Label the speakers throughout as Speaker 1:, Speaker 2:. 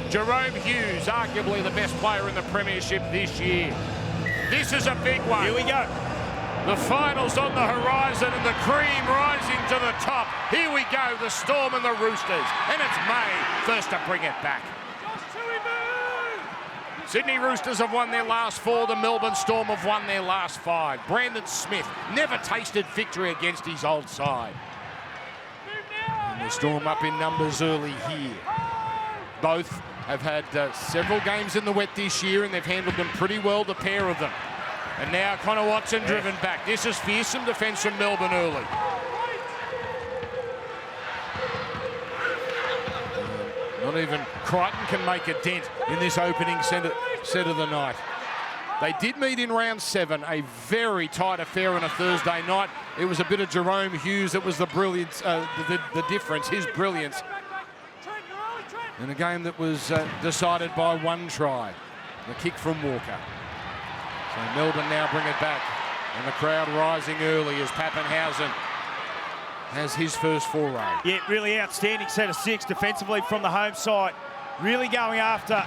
Speaker 1: Jerome Hughes, arguably the best player in the premiership this year. This is a big one.
Speaker 2: Here we go.
Speaker 1: The final's on the horizon and the cream rising to the top. Here we go, the Storm and the Roosters. And it's May first to bring it back. Sydney Roosters have won their last 4. The Melbourne Storm have won their last 5. Brandon Smith never tasted victory against his old side. And the Storm up in numbers early here. Both have had several games in the wet this year and they've handled them pretty well, the pair of them. And now Connor Watson driven back. This is fearsome defence from Melbourne early. Not even Crichton can make a dent in this opening set of the night. They did meet in round 7, a very tight affair on a Thursday night. It was a bit of Jerome Hughes that was the brilliance, the difference, his brilliance. In a game that was decided by 1 try, the kick from Walker. So Melbourne now bring it back, and the crowd rising early as Pappenhausen has his first foray.
Speaker 2: Yeah, really outstanding set of 6 defensively from the home side. Really going after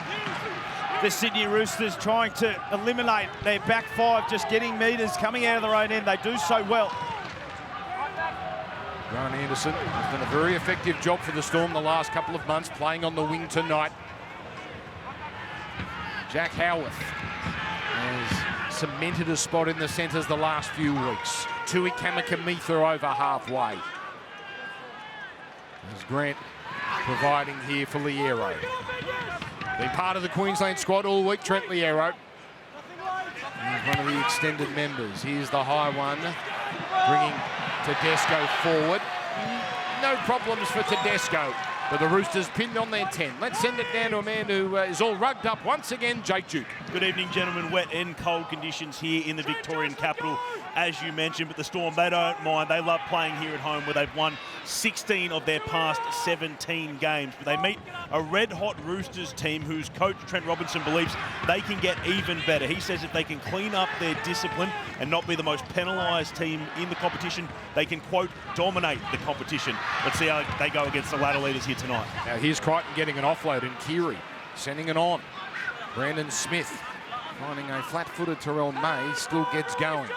Speaker 2: the Sydney Roosters, trying to eliminate their back 5, just getting metres coming out of their own end. They do so well.
Speaker 1: Grant Anderson has done a very effective job for the Storm the last couple of months, playing on the wing tonight. Jack Howarth has cemented a spot in the centres the last few weeks. Tui Kamikamica over halfway. There's Grant providing here for Liero. Been part of the Queensland squad all week, Trent Liero. He's one of the extended members. Here's the high one, bringing Tedesco forward. No problems for Tedesco, but the Roosters pinned on their 10. Let's send it down to a man who is all rugged up once again, Jake Duke.
Speaker 3: Good evening, gentlemen. Wet and cold conditions here in the Victorian capital, as you mentioned, but the Storm, they don't mind. They love playing here at home, where they've won 16 of their past 17 games. But they meet a red-hot Roosters team whose coach, Trent Robinson, believes they can get even better. He says if they can clean up their discipline and not be the most penalised team in the competition, they can, quote, dominate the competition. Let's see how they go against the ladder leaders here tonight.
Speaker 1: Now here's Crichton getting an offload, and Keary sending it on. Brandon Smith finding a flat-footed Terrell May, still gets going.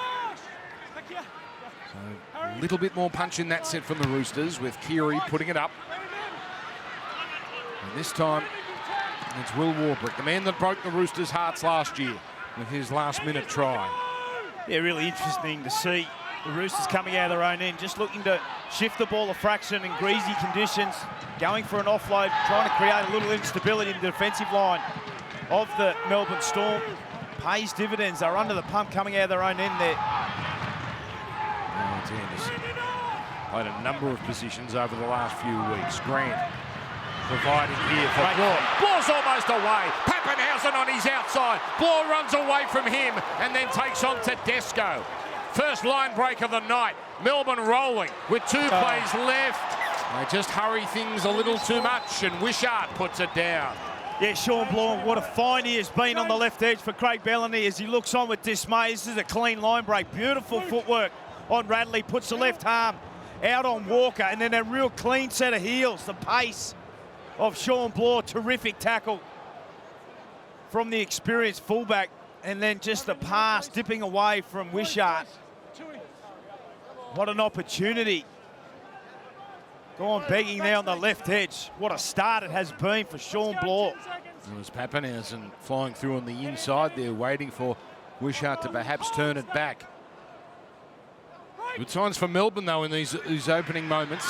Speaker 1: So a little bit more punch in that set from the Roosters, with Keary putting it up. And this time it's Will Warbrick, the man that broke the Roosters' hearts last year with his last-minute try.
Speaker 2: Yeah, really interesting to see the Roosters coming out of their own end, just looking to shift the ball a fraction in greasy conditions, going for an offload, trying to create a little instability in the defensive line of the Melbourne Storm. Pays dividends. They're under the pump coming out of their own end there.
Speaker 1: It's Anderson. Played a number of positions over the last few weeks. Grant providing here for Bloor. Bloor's almost away. Pappenhausen on his outside. Bloor runs away from him and then takes on Tedesco. First line break of the night. Melbourne rolling with 2 plays left. They just hurry things a little too much, and Wishart puts it down.
Speaker 2: Yeah, Sean Bloor, what a find he has been on the left edge for Craig Bellamy as he looks on with dismay. This is a clean line break. Beautiful footwork on Radley. Puts the left arm out on Walker, and then a real clean set of heels. The pace of Sean Bloor. Terrific tackle from the experienced fullback, and then just the pass dipping away from Wishart. What an opportunity. Gone begging there on the left edge. What a start it has been for Sean Bloor.
Speaker 1: It was Pappenhausen flying through on the inside there, waiting for Wishart to perhaps turn it back. Good signs for Melbourne, though, in these opening moments.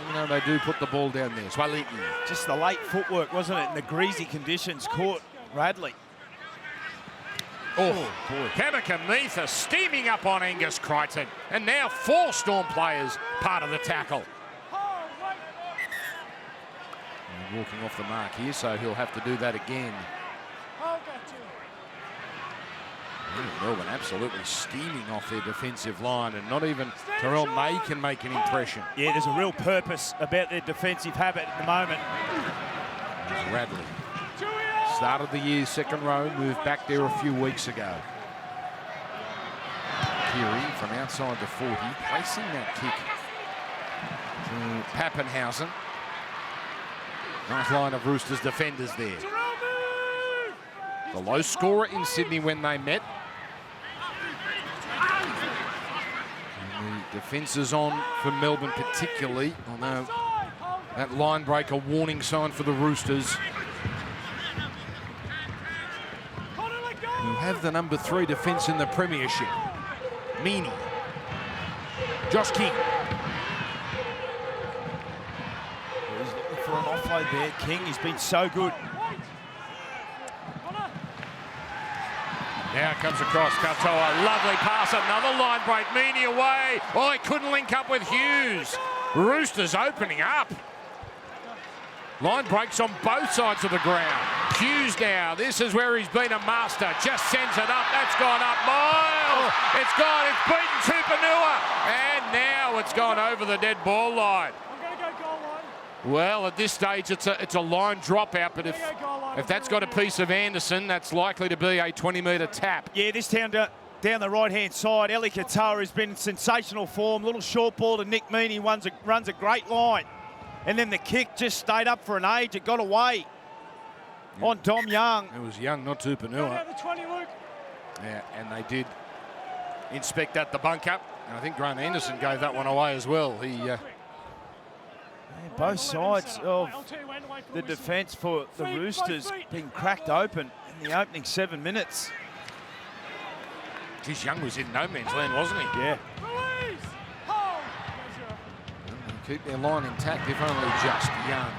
Speaker 1: You know, they do put the ball down there. Swaliti.
Speaker 2: Just the late footwork, wasn't it, in the greasy conditions, caught Radley.
Speaker 1: Oh, boy. Kamikamica steaming up on Angus Crichton. And now 4 Storm players part of the tackle. And walking off the mark here, so he'll have to do that again. Melbourne absolutely steaming off their defensive line, and not even Terrell May can make an impression.
Speaker 2: Yeah, there's a real purpose about their defensive habit at the moment.
Speaker 1: There's Radley. Started the year second row, moved back there a few weeks ago. Keary from outside the 40, placing that kick to Pappenhausen. Nice line of Roosters defenders there. the low scorer in Sydney when they met. And the defence is on for Melbourne particularly, although that line break a warning sign for the Roosters, who have the number 3 defence in the premiership. Meaney. Josh King.
Speaker 2: He's looking for an offload there. King, he's been so good.
Speaker 1: Now it comes across Katoa. Lovely pass. Another line break. Meaney away. Oh, he couldn't link up with Hughes. Roosters opening up. Line breaks on both sides of the ground. Hughes now. This is where he's been a master. Just sends it up. That's gone up miles. It's gone. It's beaten Tupanua. And now it's gone over the dead ball line. Well, at this stage, it's a line dropout, but if that's got a piece of Anderson, that's likely to be a 20-metre tap.
Speaker 2: Yeah, this down the right-hand side, Eli Katoa has been in sensational form. Little short ball to Nick Meaney, runs a great line. And then the kick just stayed up for an age. It got away on Dom Young.
Speaker 1: It was Young, not Tupanua. Yeah, and they did inspect that, the bunk up. And I think Grant Anderson gave that one away as well.
Speaker 2: Both sides of the defence for the Roosters being cracked open in the opening 7 minutes.
Speaker 1: Geez, Young was in no man's land, wasn't he?
Speaker 2: Yeah.
Speaker 1: Keep their line intact, if only just. Young.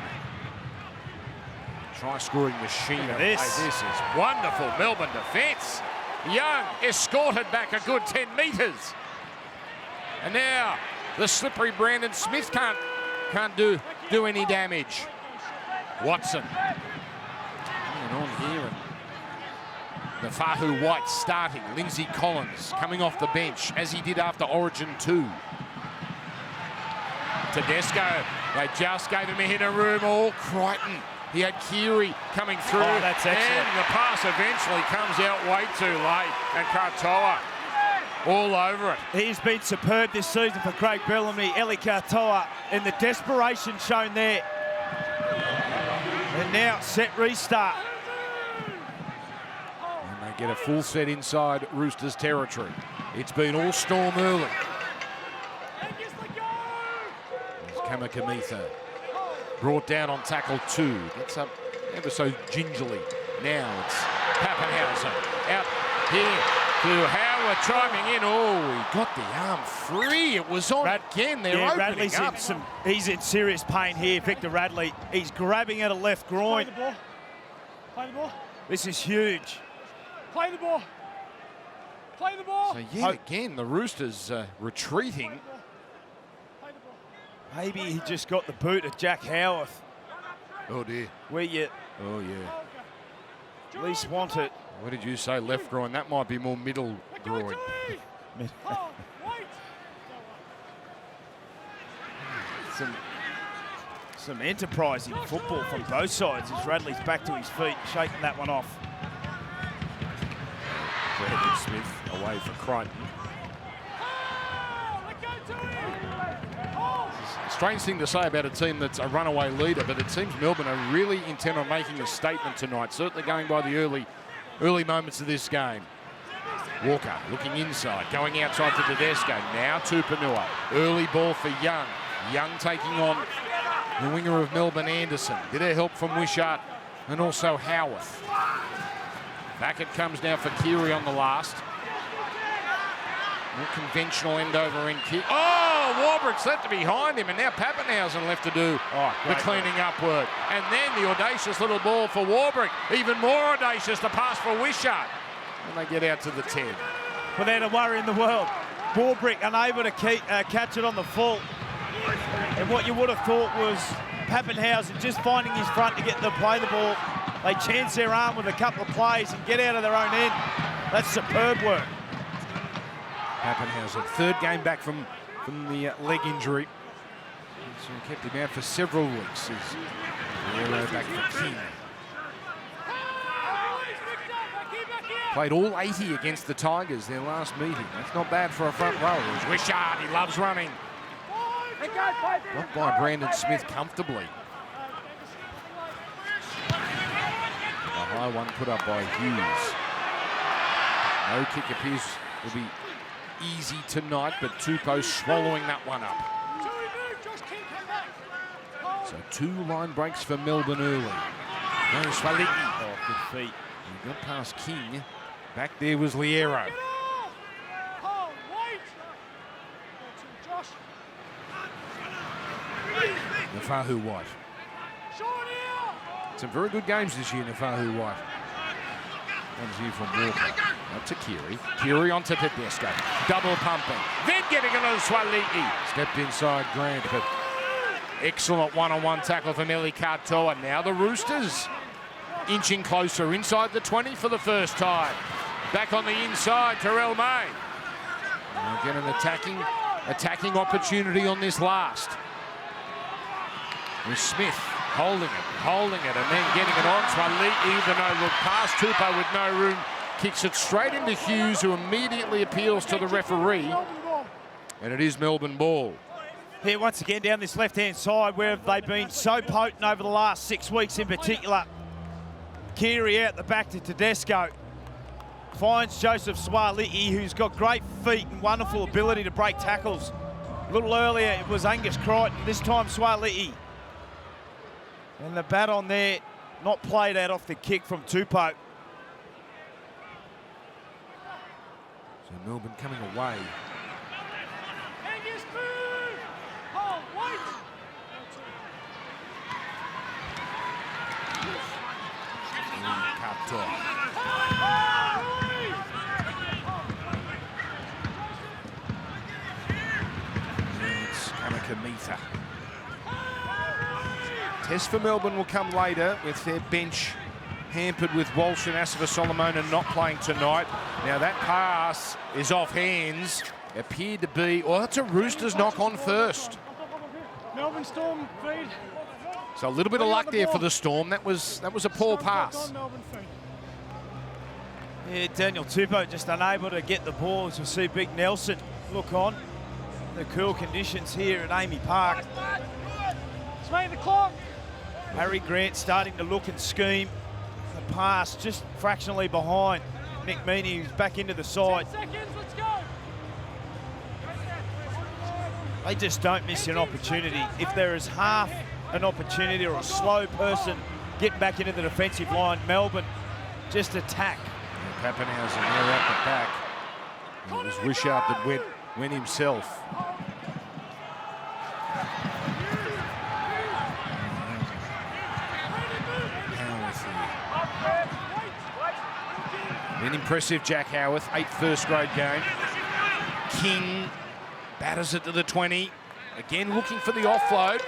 Speaker 1: Try scoring machine.
Speaker 2: This
Speaker 1: is wonderful Melbourne defence. Young escorted back a good 10 metres. And now the slippery Brandon Smith can't do any damage. Watson. And on here, and the Fahu White starting. Lindsay Collins coming off the bench, as he did after Origin 2. Tedesco, they just gave him a hit of room. All Crichton. He had Keary coming through.
Speaker 2: Oh, that's excellent.
Speaker 1: And the pass eventually comes out way too late. And Katoa all over it.
Speaker 2: He's been superb this season for Craig Bellamy. Eli Katoa, and the desperation shown there. And now set restart.
Speaker 1: And they get a full set inside Roosters territory. It's been all Storm early. Kamikamitha brought down on tackle 2. Gets up ever so gingerly. Now it's Pappenhausen out here to Howard chiming in. Oh, he got the arm free. It was on again. They're opening
Speaker 2: Radley's
Speaker 1: up.
Speaker 2: He's in serious pain here, Victor Radley. He's grabbing at a left groin.
Speaker 4: Play the ball. Play the ball.
Speaker 2: This is huge.
Speaker 4: Play the ball. Play the ball.
Speaker 1: So yet again, the Roosters retreating.
Speaker 2: Maybe he just got the boot of Jack Howarth.
Speaker 1: Oh dear.
Speaker 2: Where you
Speaker 1: Oh yeah.
Speaker 2: at least want it.
Speaker 1: What did you say? Left groin. That might be more middle groin.
Speaker 2: Some enterprising football from both sides as Radley's back to his feet, shaking that one off.
Speaker 1: Brandon Smith away for Crichton. Strange thing to say about a team that's a runaway leader, but it seems Melbourne are really intent on making a statement tonight, certainly going by the early moments of this game. Walker looking inside, going outside to Tedesco. Now Tupanua. Early ball for Young. Young taking on the winger of Melbourne, Anderson. Bit of help from Wishart and also Howarth. Back it comes now for Keary on the last. More conventional end over end kick. Oh, Warbrick's left behind him, and now Pappenhausen left to do the cleaning up work. And then the audacious little ball for Warbrick. Even more audacious, the pass for Wishart. And they get out to the 10.
Speaker 2: Without a worry in the world. Warbrick unable to catch it on the full. And what you would have thought was Pappenhausen just finding his front to get them to play the ball. They chance their arm with a couple of plays and get out of their own end. That's superb work.
Speaker 1: Pappenhausen, third game back from the leg injury. So he kept him out for several weeks. He's back for King. Played all 80 against the Tigers their last meeting. That's not bad for a front row. Wishart, he loves running. Not by Brandon Smith comfortably. The low one put up by Hughes. No kick appears to be easy tonight, but Tupou swallowing that one up. So 2 line breaks for Melbourne early. No, Swaliti.
Speaker 2: Oh, good feet.
Speaker 1: He got past King. Back there was Liero. Nafahu White. Some very good games this year, Nafahu White. Comes here from Walker. Up to Kiri. Kiri onto Tedesco. Double pumping. Then getting it on Swaliti. Stepped inside Grant, but excellent one-on-one tackle from Eli Katoa. Now the Roosters inching closer inside the 20 for the first time. Back on the inside, Terrell May. And again, an attacking opportunity on this last. With Smith holding it, and then getting it on. Swaliti, the no-look pass. Tupou with no room kicks it straight into Hughes, who immediately appeals to the referee. And it is Melbourne ball.
Speaker 2: Here once again down this left-hand side, where have they been so potent over the last 6 weeks in particular. Kiri out the back to Tedesco. Finds Joseph Swaliti, who's got great feet and wonderful ability to break tackles. A little earlier it was Angus Crichton, this time Swaliti. And the bat on there, not played out off the kick from Tupou.
Speaker 1: So Melbourne coming away. It's Kamakamita. Test for Melbourne will come later with their bench hampered with Walsh and Asava Solomona not playing tonight. Now that pass is off hands. Appeared to be, well, that's a Roosters knock on first.
Speaker 4: Melbourne Storm feed.
Speaker 1: So a little bit of luck there for the Storm. That was a poor pass.
Speaker 2: Yeah, Daniel Tupou just unable to get the ball, as we see Big Nelson look on. The cool conditions here at Amy Park.
Speaker 4: Swing the clock.
Speaker 2: Harry Grant starting to look and scheme. The pass just fractionally behind Nick Meaney, who's back into the side.
Speaker 4: 10 seconds, let's go.
Speaker 2: They just don't miss an opportunity. If there is half an opportunity or a slow person getting back into the defensive line, Melbourne just attack.
Speaker 1: Pappenhausen there at the back. And it was Wishart that went himself. An impressive Jack Howarth, 8th first grade game. King batters it to the 20. Again looking for the offload.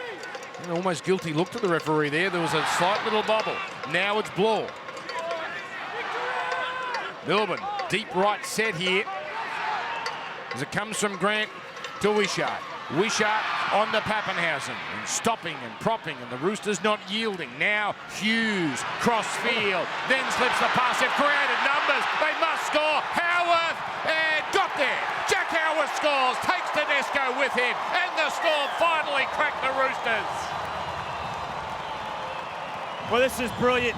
Speaker 1: An almost guilty look to the referee there. There was a slight little bubble. Now it's Bloor. Melbourne, deep right set here. As it comes from Grant to Wishart. Wishart on to Pappenhausen. And stopping and propping, and the Roosters not yielding. Now Hughes, cross field, then slips the pass. They've created numbers. They must score. Howarth, and got there. Jack Howarth scores, takes Tedesco with him, and the Storm finally cracked the Roosters.
Speaker 2: Well, this is brilliant.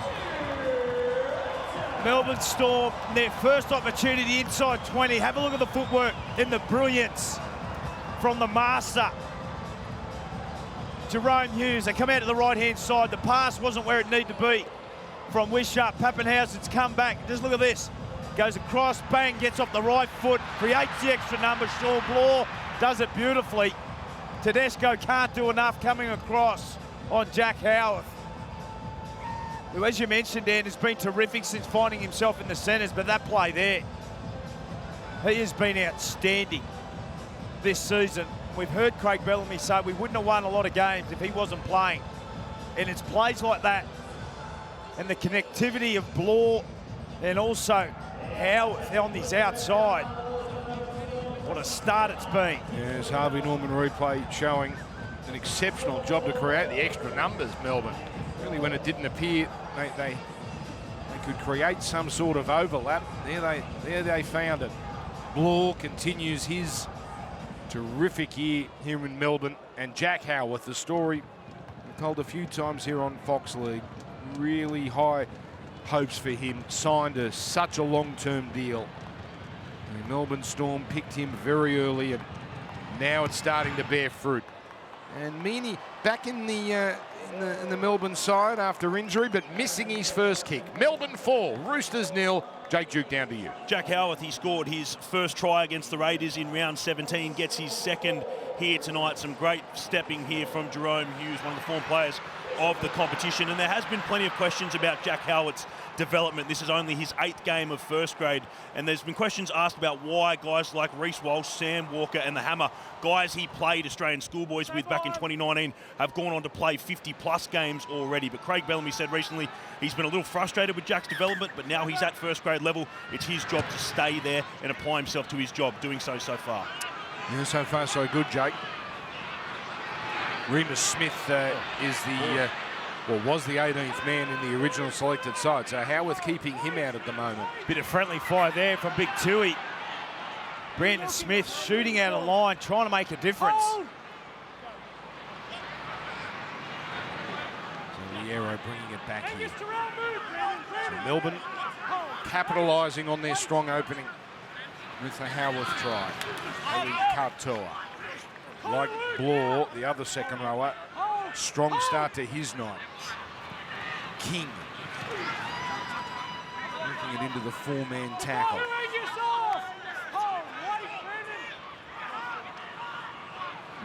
Speaker 2: Melbourne Storm, their first opportunity inside 20. Have a look at the footwork and the brilliance from the master. Jerome Hughes, they come out to the right-hand side. The pass wasn't where it needed to be from Wishart. Pappenhausen's come back. Just look at this. Goes across, bang, gets off the right foot, creates the extra number. Sean Bloor does it beautifully. Tedesco can't do enough coming across on Jack Howarth, who, as you mentioned, Dan, has been terrific since finding himself in the centres, but that play there, he has been outstanding this season. We've heard Craig Bellamy say we wouldn't have won a lot of games if he wasn't playing. And it's plays like that and the connectivity of Bloor and also Howarth on his outside. What a start it's been.
Speaker 1: Yes, Harvey Norman replay showing an exceptional job to create the extra numbers, Melbourne. Really, when it didn't appear, they could create some sort of overlap. There they found it. Bloor continues his terrific year here in Melbourne, and Jack Howarth, the story we've told a few times here on Fox League, really high hopes for him. Signed such a long-term deal. The Melbourne Storm picked him very early, and now it's starting to bear fruit. And Meaney back in the Melbourne side after injury, but missing his first kick. Melbourne 4, Roosters 0. Jake Duke, down to you.
Speaker 3: Jack Howarth, he scored his first try against the Raiders in round 17, gets his second here tonight. Some great stepping here from Jerome Hughes, one of the former players of the competition. And there has been plenty of questions about Jack Howarth's development. This is only his 8th game of first grade, and there's been questions asked about why guys like Reece Walsh, Sam Walker and the Hammer, guys he played Australian schoolboys with back in 2019, have gone on to play 50-plus games already. But Craig Bellamy said recently he's been a little frustrated with Jack's development, but now he's at first grade level. It's his job to stay there and apply himself to his job, doing so far.
Speaker 1: Yeah, so far so good, Jake. Remus Smith was the 18th man in the original selected side, so Howarth keeping him out at the moment.
Speaker 2: Bit of friendly fire there from Big Tui. Brandon Smith shooting out of line, trying to make a difference.
Speaker 1: So the arrow bringing it back here. So Melbourne capitalising on their strong opening with the Howarth try. Eddie Katoa. Like Blore, the other second rower, strong start to his night. King working it into the 4-man tackle.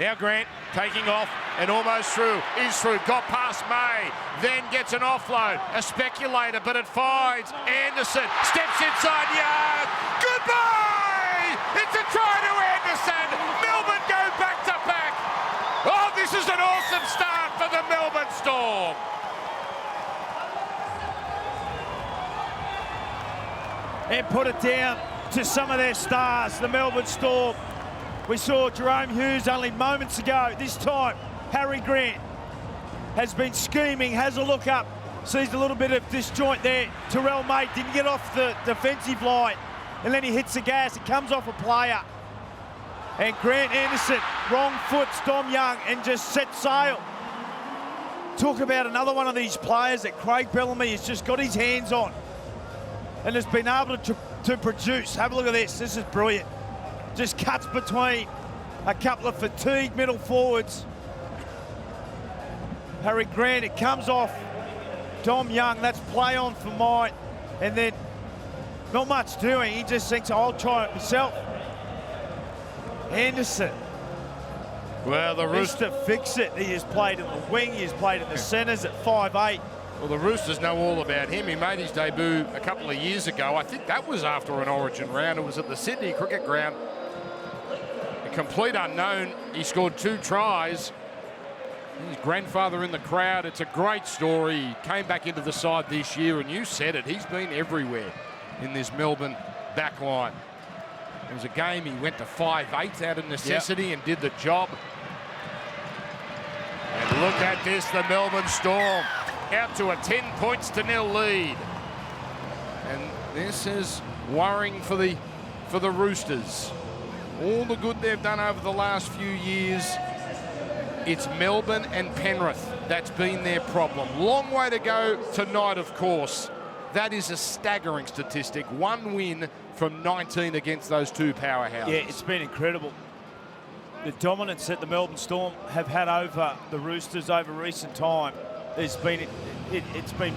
Speaker 1: Now Grant taking off and almost through, is through, got past May, then gets an offload, a speculator, but it finds Anderson, steps inside Young, goodbye! It's a try to Anderson, Melbourne go back to back. Oh, this is an awesome start for the Melbourne Storm.
Speaker 2: And put it down to some of their stars, the Melbourne Storm. We saw Jerome Hughes only moments ago. This time, Harry Grant has been scheming, has a look up, sees a little bit of disjoint there. Terrell Mate didn't get off the defensive line, and then he hits the gas. It comes off a player. And Grant Anderson, wrong foot, Dom Young, and just set sail. Talk about another one of these players that Craig Bellamy has just got his hands on and has been able to produce. Have a look at this. This is brilliant. Just cuts between a couple of fatigued middle forwards. Harry Grant, it comes off Dom Young. That's play on for Mike. And then not much doing. He just thinks, I'll try it myself. Anderson.
Speaker 1: Well, the
Speaker 2: Rooster fix it. He has played in the wing. He has played in the centres at 5'8".
Speaker 1: Well, the Roosters know all about him. He made his debut a couple of years ago. I think that was after an Origin round. It was at the Sydney Cricket Ground. A complete unknown. He scored 2 tries. His grandfather in the crowd. It's a great story. He came back into the side this year, and you said it. He's been everywhere in this Melbourne back line. It was a game he went to 5'8" out of necessity and did the job. And look at this, the Melbourne Storm out to a 10-0 lead. And this is worrying for the Roosters. All the good they've done over the last few years, it's Melbourne and Penrith that's been their problem. Long way to go tonight, of course. That is a staggering statistic. 1 win from 19 against those 2 powerhouses.
Speaker 2: Yeah, it's been incredible. The dominance that the Melbourne Storm have had over the Roosters over recent time, it's been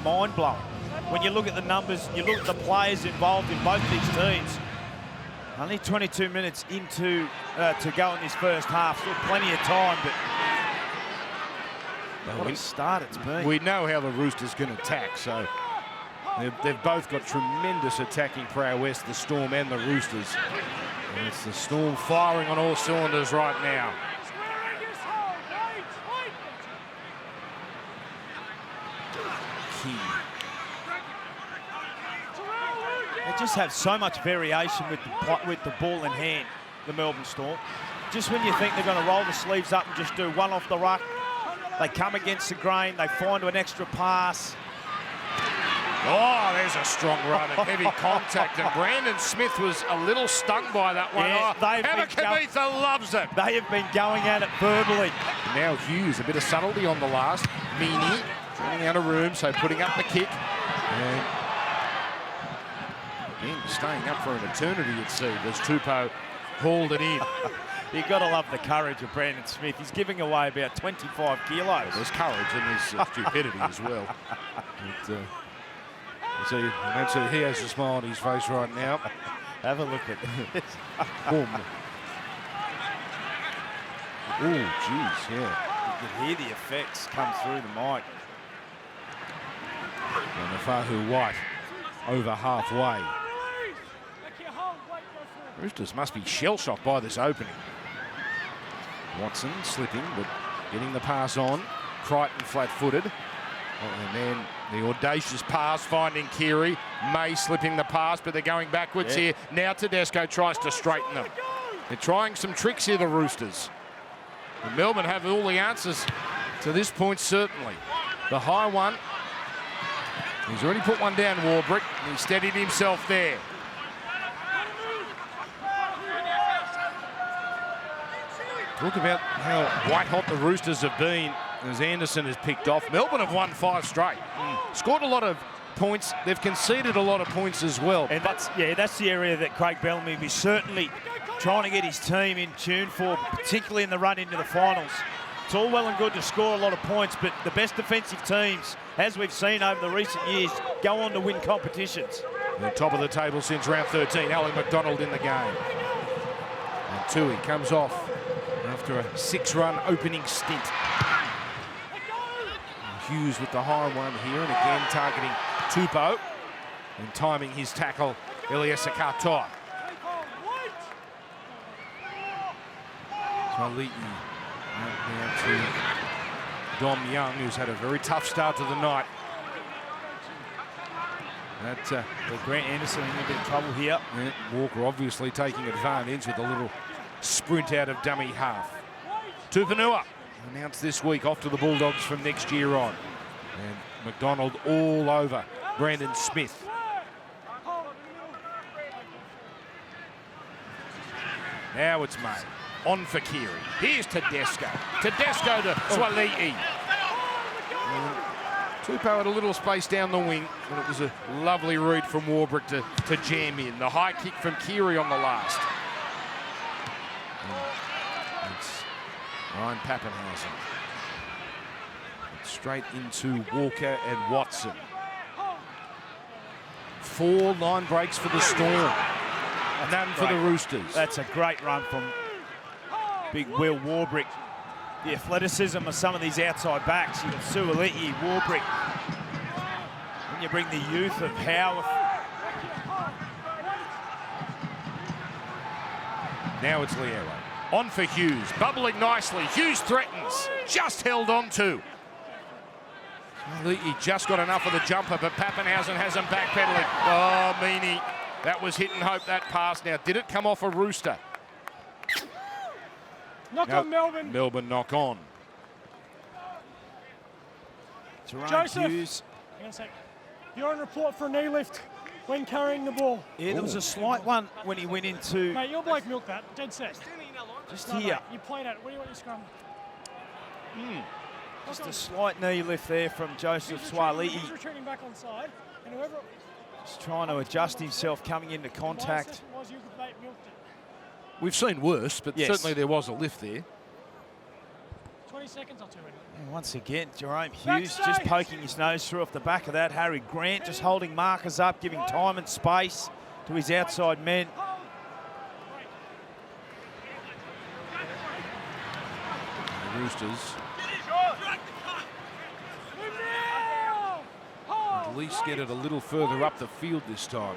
Speaker 2: mind-blowing. When you look at the numbers, you look at the players involved in both these teams. Only 22 minutes into to go in this first half. Still plenty of time, but what a start it's been.
Speaker 1: We know how the Roosters can attack, so they've both got tremendous attacking prowess, the Storm and the Roosters. And it's the Storm firing on all cylinders right now. King.
Speaker 2: They just have so much variation with the ball in hand, the Melbourne Storm. Just when you think they're going to roll the sleeves up and just do one off the ruck, they come against the grain, they find an extra pass.
Speaker 1: Oh, there's a strong run and heavy contact, and Brandon Smith was a little stung by that one.
Speaker 2: Yeah,
Speaker 1: Kavitha loves it.
Speaker 2: They have been going at it verbally.
Speaker 1: Now Hughes, a bit of subtlety on the last. Meaney running out of room, so putting up the kick. And Again, staying up for an eternity, it seemed, as Tupou hauled it in.
Speaker 2: You've got to love the courage of Brandon Smith. He's giving away about 25 kilos.
Speaker 1: There's courage and there's stupidity as well. But, he has a smile on his face right now.
Speaker 2: Have a look at this.
Speaker 1: Boom. Oh, jeez, yeah.
Speaker 2: You can hear the effects come through the mic.
Speaker 1: And Fahu White over halfway. Roosters must be shell-shocked by this opening. Watson slipping, but getting the pass on. Crichton flat-footed. And then the audacious pass finding Keary. May slipping the pass, but they're going backwards here. Now Tedesco tries to straighten them. They're trying some tricks here, the Roosters. And Melbourne have all the answers to this point, certainly. The high one. He's already put one down, Warbrick. He steadied himself there. Talk about how white-hot the Roosters have been as Anderson has picked off. Melbourne have won 5 straight. Scored a lot of points. They've conceded a lot of points as well.
Speaker 2: And that's the area that Craig Bellamy is certainly trying to get his team in tune for, particularly in the run into the finals. It's all well and good to score a lot of points, but the best defensive teams, as we've seen over the recent years, go on to win competitions.
Speaker 1: The top of the table since round 13, Alan McDonald in the game. And Tui comes off after a 6-run opening stint. Hughes with the high one here, and again targeting Tupou and timing his tackle, Eliesa Katoa. Twaliti now to Dom Young, who's had a very tough start to the night.
Speaker 2: Grant Anderson in a bit of trouble here.
Speaker 1: Yeah, Walker obviously taking advantage with a little sprint out of dummy half. Tupanua announced this week off to the Bulldogs from next year on. And McDonald all over Brandon Smith. Now it's May. On for Keary. Here's Tedesco. Tedesco to Twaliti. Tupou had a little space down the wing, and it was a lovely read from Warbrick to jam in. The high kick from Keary on the last. And it's Ryan Pappenhausen. Straight into Walker and Watson. 4 line breaks for the Storm. None for the Roosters.
Speaker 2: That's a great run from big Will Warbrick. The athleticism of some of these outside backs. You've got Suoliti, Warbrick. When you bring the youth of Howarth.
Speaker 1: Now it's Liero. On for Hughes. Bubbling nicely. Hughes threatens. Just held on to. He just got enough of the jumper, but Pappenhausen has him backpedaling. Oh, Meany. That was hit and hope, that pass. Now, did it come off a Rooster?
Speaker 4: Knock on Melbourne.
Speaker 1: Melbourne knock on.
Speaker 4: Joseph,
Speaker 2: Hughes.
Speaker 4: hang on a sec. You're on report for a knee lift when carrying the ball.
Speaker 2: Yeah, there was a slight one when he went into...
Speaker 4: Mate, your bloke milked that. Dead set.
Speaker 2: Just
Speaker 4: No,
Speaker 2: here.
Speaker 4: mate, you played at it. What do you want your scrum?
Speaker 2: Just a slight knee lift there from Joseph Twaliti.
Speaker 4: He's retreating back on side, and whoever...
Speaker 2: Just trying to adjust himself coming into contact.
Speaker 4: My assessment was you milked it.
Speaker 1: We've seen worse, but
Speaker 2: Yes.
Speaker 1: certainly there was a lift there.
Speaker 4: 20 seconds or two.
Speaker 2: And once again, Jerome Hughes just poking his nose through off the back of that. Harry Grant just holding markers up, giving time and space to his outside men.
Speaker 1: The Roosters at least get it a little further up the field this time.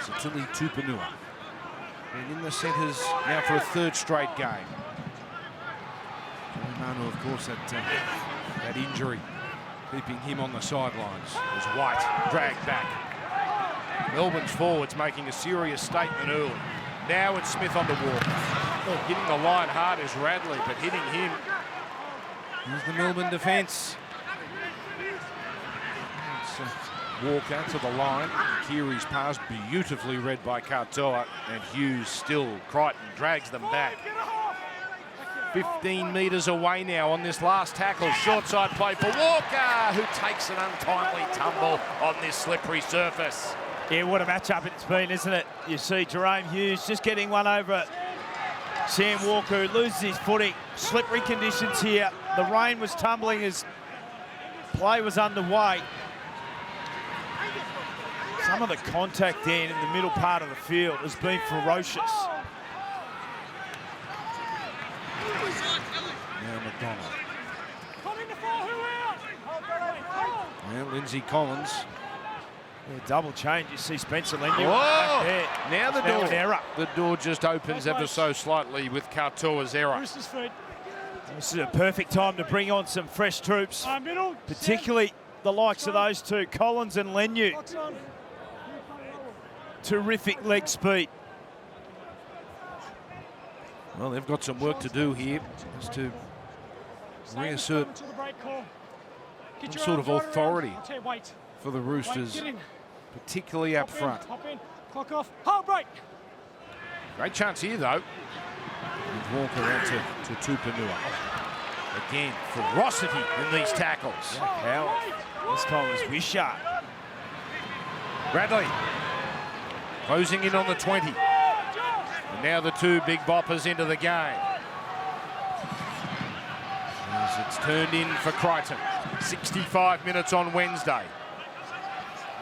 Speaker 1: Satili Tupanua. And in the centres now for a 3rd straight game. Manu, of course, that injury keeping him on the sidelines as White dragged back. Melbourne's forwards making a serious statement early. Now it's Smith on the Walker. Hitting the line hard is Radley, but hitting him. Here's the Melbourne defence. Walker to the line. Keary's pass beautifully read by Katoa, and Hughes still. Crichton drags them back. 15 metres away now on this last tackle. Short side play for Walker, who takes an untimely tumble on this slippery surface.
Speaker 2: Yeah, what a matchup it's been, isn't it? You see Jerome Hughes just getting one over Sam Walker, who loses his footing. Slippery conditions here. The rain was tumbling as play was underway. Some of the contact then in the middle part of the field has been ferocious.
Speaker 1: Now McDonald. Now Lindsay Collins.
Speaker 2: Yeah, double change. You see Spencer Leniu.
Speaker 1: Whoa! Now the door.
Speaker 2: An error.
Speaker 1: The door just opens ever so slightly with Katoa's error.
Speaker 4: Roosters feet.
Speaker 2: This is a perfect time to bring on some fresh troops,
Speaker 4: Middle.
Speaker 2: particularly the likes of those two, Collins and Leniu.
Speaker 4: Box on.
Speaker 2: Terrific leg speed.
Speaker 1: Well, they've got some work to do here just to reassert
Speaker 4: Until the break call. Get
Speaker 1: some
Speaker 4: your
Speaker 1: sort of
Speaker 4: arms right
Speaker 1: authority
Speaker 4: around. I'll tell you, wait.
Speaker 1: for the
Speaker 4: Wait,
Speaker 1: Roosters,
Speaker 4: get in.
Speaker 1: particularly up
Speaker 4: Hop in,
Speaker 1: front.
Speaker 4: hop in. Clock off. Hold break.
Speaker 1: Great chance here, though. With Walker out to Tupanua. Again, ferocity in these tackles.
Speaker 2: Howard. This time was Wishart.
Speaker 1: Bradley closing in on the 20. And now the two big boppers into the game. As it's turned in for Crichton. 65 minutes on Wednesday.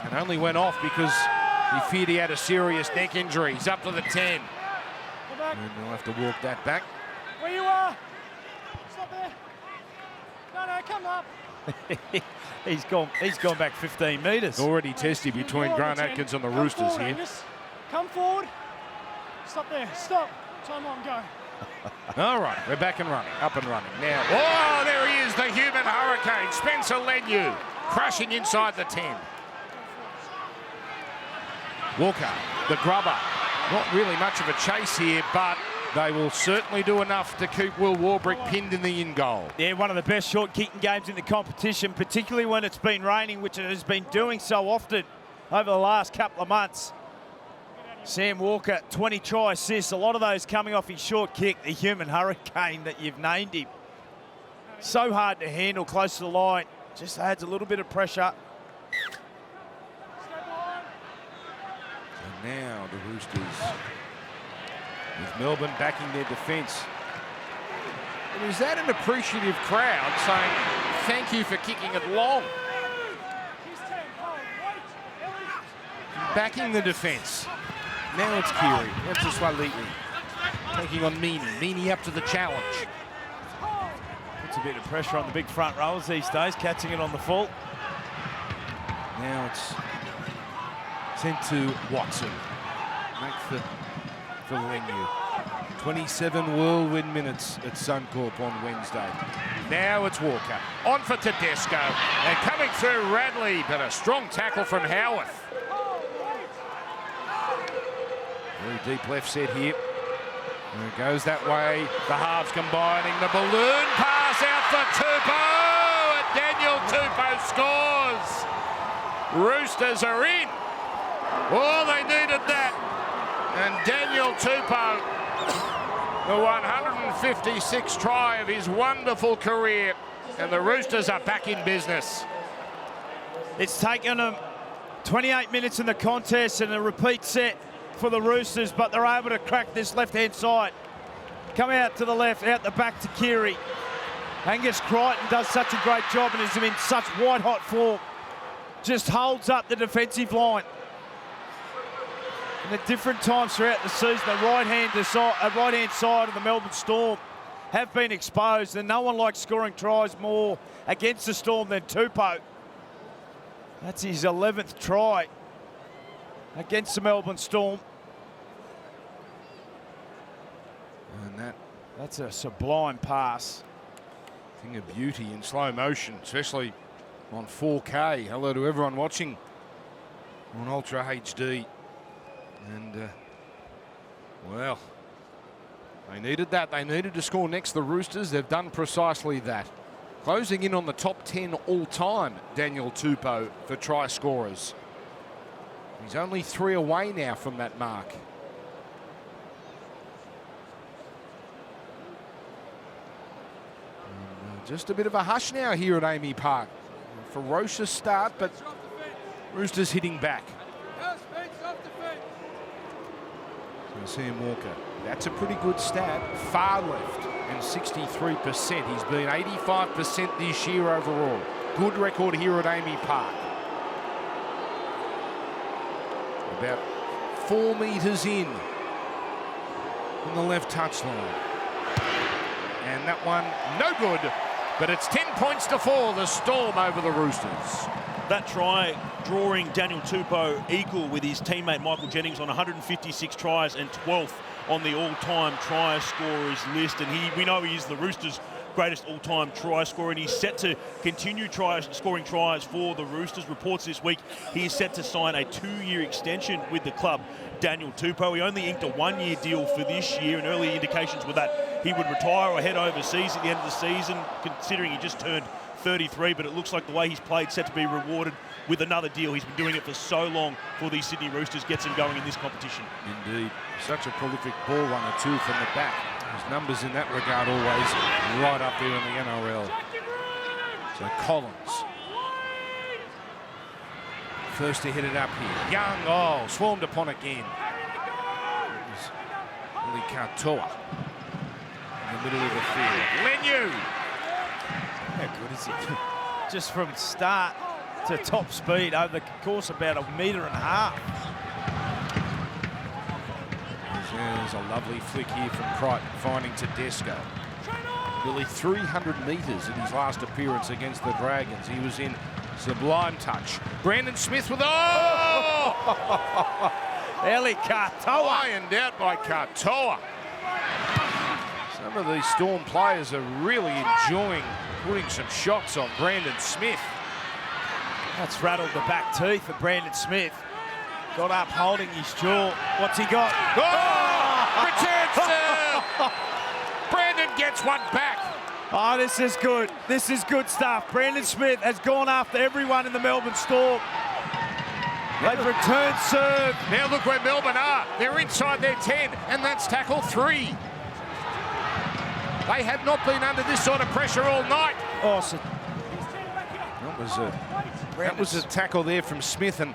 Speaker 1: And only went off because he feared he had a serious neck injury. He's up to the 10.
Speaker 4: Go back.
Speaker 1: And they'll have to walk that back.
Speaker 4: Where you are. Stop there. No, come up.
Speaker 2: He's gone back 15 metres.
Speaker 1: Already testy between Grant Atkins and the Roosters
Speaker 4: forward,
Speaker 1: here.
Speaker 4: Angus. Come forward. Stop there. Stop. Time on. Go.
Speaker 1: All right, we're back and running, up and running now. Oh, there he is, the human hurricane, Spencer Leniu, crashing inside the 10. Walker, the grubber. Not really much of a chase here, but they will certainly do enough to keep Will Warbrick pinned in the in-goal.
Speaker 2: Yeah, one of the best short kicking games in the competition, particularly when it's been raining, which it has been doing so often over the last couple of months. Sam Walker, 20 try assists, a lot of those coming off his short kick, the human hurricane that you've named him. So hard to handle close to the line, just adds a little bit of pressure.
Speaker 1: And now the Roosters, with Melbourne backing their defence. And is that an appreciative crowd saying, thank you for kicking it long? Backing the defence. Now it's Keary, that's just Swaliti. Taking on Meaney. Meaney up to the challenge.
Speaker 2: Puts a bit of pressure on the big front rows these days, catching it on the full.
Speaker 1: Now it's sent to Watson. Back for Leniu. 27 whirlwind minutes at Suncorp on Wednesday. Now it's Walker. On for Tedesco. And coming through Radley, but a strong tackle from Howarth. Very deep left set here. And it goes that way. The halves combining. The balloon pass out for Tupou. And Daniel Tupou scores. Roosters are in. Oh, they needed that. And Daniel Tupou, the 156th try of his wonderful career. And the Roosters are back in business.
Speaker 2: It's taken them 28 minutes in the contest and a repeat set for the Roosters, but they're able to crack this left-hand side. Come out to the left, out the back to Keary. Angus Crichton does such a great job and is in such white-hot form. Just holds up the defensive line. And at different times throughout the season, the right-hand side of the Melbourne Storm have been exposed, and no one likes scoring tries more against the Storm than Tupou. That's his 11th try against the Melbourne Storm.
Speaker 1: And
Speaker 2: that's a sublime pass.
Speaker 1: Thing of beauty in slow motion, especially on 4K. Hello to everyone watching on Ultra HD. And, well, they needed that. They needed to score next to the Roosters. They've done precisely that. Closing in on the top 10 all-time, Daniel Tupou, for try scorers. He's only 3 away now from that mark. Just a bit of a hush now here at Amy Park. Ferocious start, but Roosters hitting back. So Sam Walker, that's a pretty good stat. Far left and 63%. He's been 85% this year overall. Good record here at Amy Park. About 4 metres in the left touchline. And that one, no good. But it's 10 points to 4, the Storm over the Roosters.
Speaker 3: That try drawing Daniel Tupou equal with his teammate Michael Jennings on 156 tries and 12th on the all-time try scorers list. And we know he is the Roosters' greatest all-time try scorer, and he's set to continue scoring tries for the Roosters. Reports this week he is set to sign a 2-year extension with the club. Daniel Tupou, he only inked a 1-year deal for this year, and early indications were that he would retire or head overseas at the end of the season, considering he just turned 33, but it looks like the way he's played set to be rewarded with another deal. He's been doing it for so long for these Sydney Roosters, gets him going in this competition.
Speaker 1: Indeed. Such a prolific ball runner too from the back. His numbers in that regard always right up there in the NRL. So Collins. First to hit it up here. Young, swarmed upon again. It was Willie Katoa in the middle of the field. Lenu.
Speaker 2: How good is he? Just from start to top speed over the course about 1.5 metres.
Speaker 1: There's a lovely flick here from Crichton, finding Tedesco. Nearly 300 metres in his last appearance against the Dragons. He was in sublime touch. Brandon Smith with
Speaker 2: Eli Katoa.
Speaker 1: Ironed out by Katoa. Some of these Storm players are really enjoying putting some shots on Brandon Smith.
Speaker 2: That's rattled the back teeth of Brandon Smith. Got up holding his jaw. What's he got?
Speaker 1: Return serve! Brandon gets one back.
Speaker 2: Oh, this is good. This is good stuff. Brandon Smith has gone after everyone in the Melbourne Storm. They've returned serve.
Speaker 1: Now look where Melbourne are. They're inside their 10, and that's tackle 3. They have not been under this sort of pressure all night.
Speaker 2: Awesome.
Speaker 1: That was a tackle there from Smith, and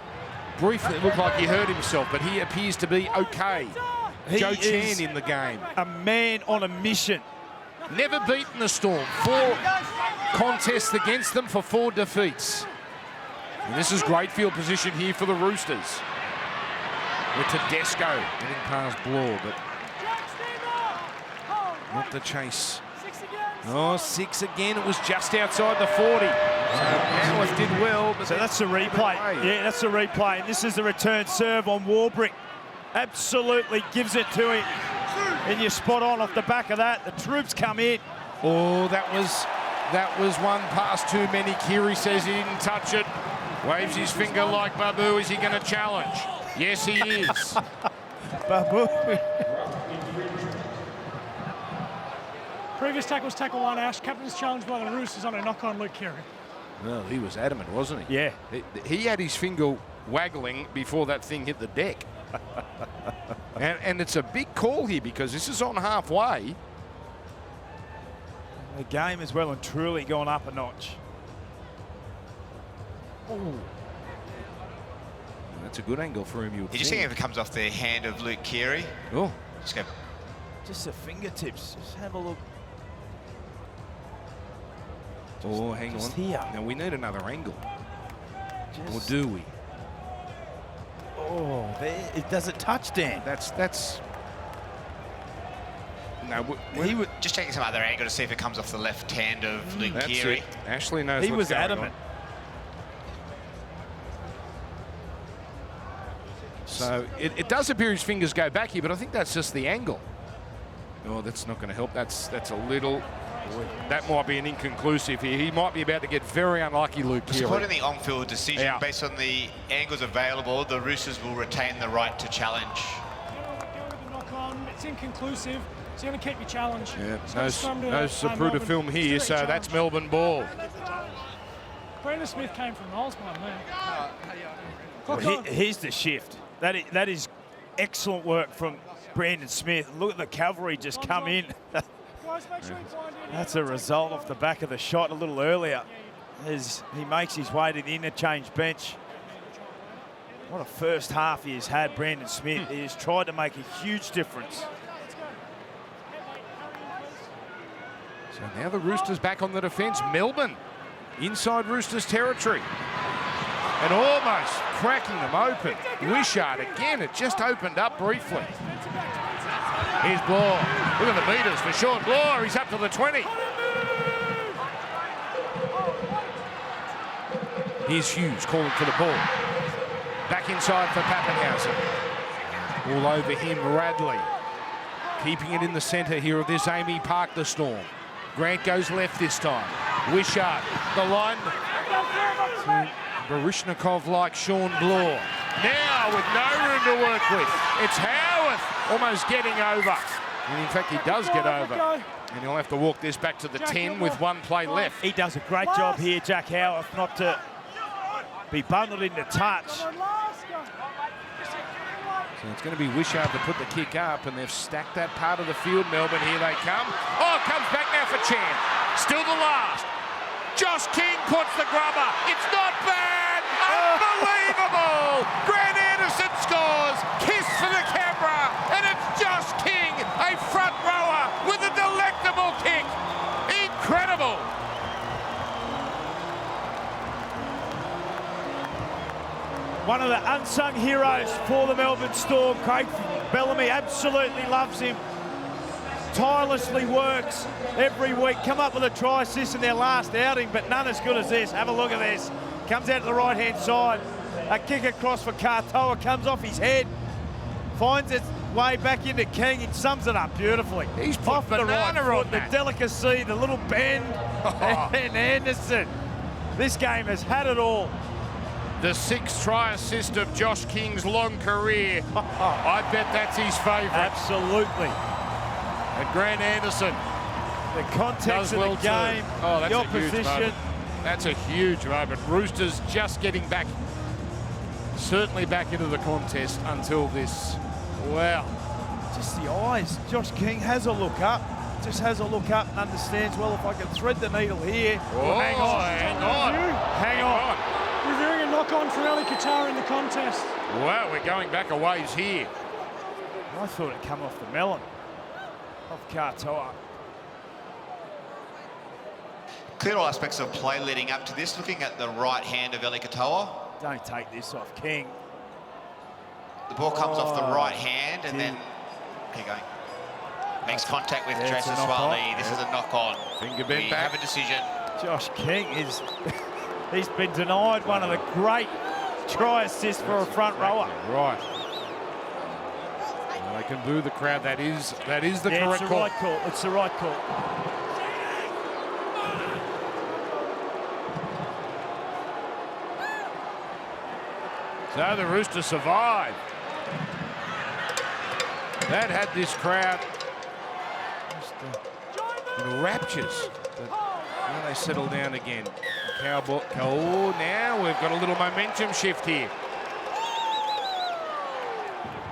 Speaker 1: briefly it looked like he hurt himself, but he appears to be okay. Joe Chan in the game.
Speaker 2: A man on a mission.
Speaker 1: Never beaten the Storm. 4 contests against them for 4 defeats. And this is great field position here for the Roosters. With Tedesco getting past Bloor, but not the chase. 6 again. It was just outside the 40. So Hamworth did well. But
Speaker 2: so that's the replay. Yeah, that's the replay. And this is the return serve on Warbrick. Absolutely gives it to him. And you're spot on off the back of that. The troops come in.
Speaker 1: Oh, that was one pass too many. Keary says he didn't touch it. Waves his finger like Babu. Is he going to challenge? Yes, he is.
Speaker 2: Babu.
Speaker 4: Previous tackles, tackle 1, Ash. Captain's challenged by the Roosters on a knock on Luke Keary.
Speaker 1: Well, he was adamant, wasn't he?
Speaker 2: Yeah.
Speaker 1: He had his finger waggling before that thing hit the deck. and it's a big call here because this is on halfway.
Speaker 2: The game has well and truly gone up a notch.
Speaker 1: Ooh. That's a good angle for him, you would
Speaker 5: Did you see if it comes off the hand of Luke Keary?
Speaker 1: Oh.
Speaker 2: Just the fingertips. Just have a look.
Speaker 1: Hang on.
Speaker 2: Here.
Speaker 1: Now we need another angle. Or do we?
Speaker 2: Oh, there. It doesn't touch, Dan.
Speaker 1: That's. No,
Speaker 5: he would just checking some other angle to see if it comes off the left hand of Luke Keary.
Speaker 1: It. Ashley knows
Speaker 2: he
Speaker 1: what's
Speaker 2: was
Speaker 1: going
Speaker 2: adamant.
Speaker 1: on. So it does appear his fingers go back here, but I think that's just the angle. No, that's not going to help. That's a little. That might be an inconclusive here. He might be about to get very unlucky, Luke Keary.
Speaker 5: Supporting the on-field decision based on the angles available, the Roosters will retain the right to challenge.
Speaker 4: Go with the knock on. It's inconclusive. So you're going to keep your challenge.
Speaker 1: Yeah,
Speaker 4: no
Speaker 1: Zapruder film here, so that's Melbourne ball.
Speaker 4: Brandon Smith came from Knowles by me.
Speaker 2: Well, here's the shift. That is excellent work from Brandon Smith. Look at the cavalry just come in. That's a result off the back of the shot a little earlier as he makes his way to the interchange bench. What a first half he has had, Brandon Smith. He has tried to make a huge difference.
Speaker 1: So now the Roosters back on the defence. Melbourne inside Roosters territory. And almost cracking them open. Wishart again, it just opened up briefly. Here's Bloor. Look at the meters for Sean Bloor. He's up to the 20. Here's Hughes calling for the ball. Back inside for Pappenhausen. All over him, Radley. Keeping it in the centre here of this Amy Park, the Storm. Grant goes left this time. Wishart, the line to Barishnikov like Sean Bloor. Now with no room to work with. It's Howarth almost getting over. And in fact, he does get over. And he'll have to walk this back to the 10 with one play left.
Speaker 2: He does a great job here, Jack Howarth, not to be bundled into touch.
Speaker 1: So it's going to be Wishart to put the kick up, and they've stacked that part of the field. Melbourne, here they come. Oh, comes back now for Chan. Still the last. Josh King puts the grubber. It's not bad. Unbelievable. Grant Anderson scores. Kiss for the camera. And it's Josh King, a front rower with a delectable kick. Incredible.
Speaker 2: One of the unsung heroes for the Melbourne Storm. Craig Bellamy absolutely loves him. Tirelessly works every week. Come up with a try assist in their last outing, but none as good as this. Have a look at this. Comes out to the right-hand side. A kick across for Katoa. Comes off his head. Finds its way back into King. He sums it up beautifully.
Speaker 1: He's put
Speaker 2: off the right foot, the delicacy, the little bend. And Anderson. This game has had it all.
Speaker 1: The sixth try assist of Josh King's long career. I bet that's his favourite.
Speaker 2: Absolutely.
Speaker 1: And Grant Anderson.
Speaker 2: The context of the game, the opposition.
Speaker 1: That's a huge moment. Roosters just getting back, certainly back into the contest until this. Wow.
Speaker 2: Just the eyes. Josh King has a look up. Just has a look up and understands, well, if I can thread the needle here.
Speaker 1: Oh, hang on.
Speaker 2: Hang on.
Speaker 4: Reviewing a knock-on for Ali Qatar in the contest.
Speaker 1: Wow, we're going back a ways here.
Speaker 2: I thought it come off the melon of Katoa.
Speaker 5: Clear all aspects of play leading up to this. Looking at the right hand of Eli Katoa.
Speaker 2: Don't take this off King.
Speaker 5: The ball comes off the right hand and then keep going. Makes contact with Jason Swaley. This is a knock-on.
Speaker 1: Finger bent
Speaker 5: We
Speaker 1: back.
Speaker 5: have a decision.
Speaker 2: Josh King is... He's been denied one of the great try assists for a front rower.
Speaker 1: Right. Well, they can boo the crowd. That is the correct call.
Speaker 2: Right call. It's the right call.
Speaker 1: So the Roosters survive. That had this crowd just in raptures. But now they settle down again. Cowboy. Oh, now we've got a little momentum shift here.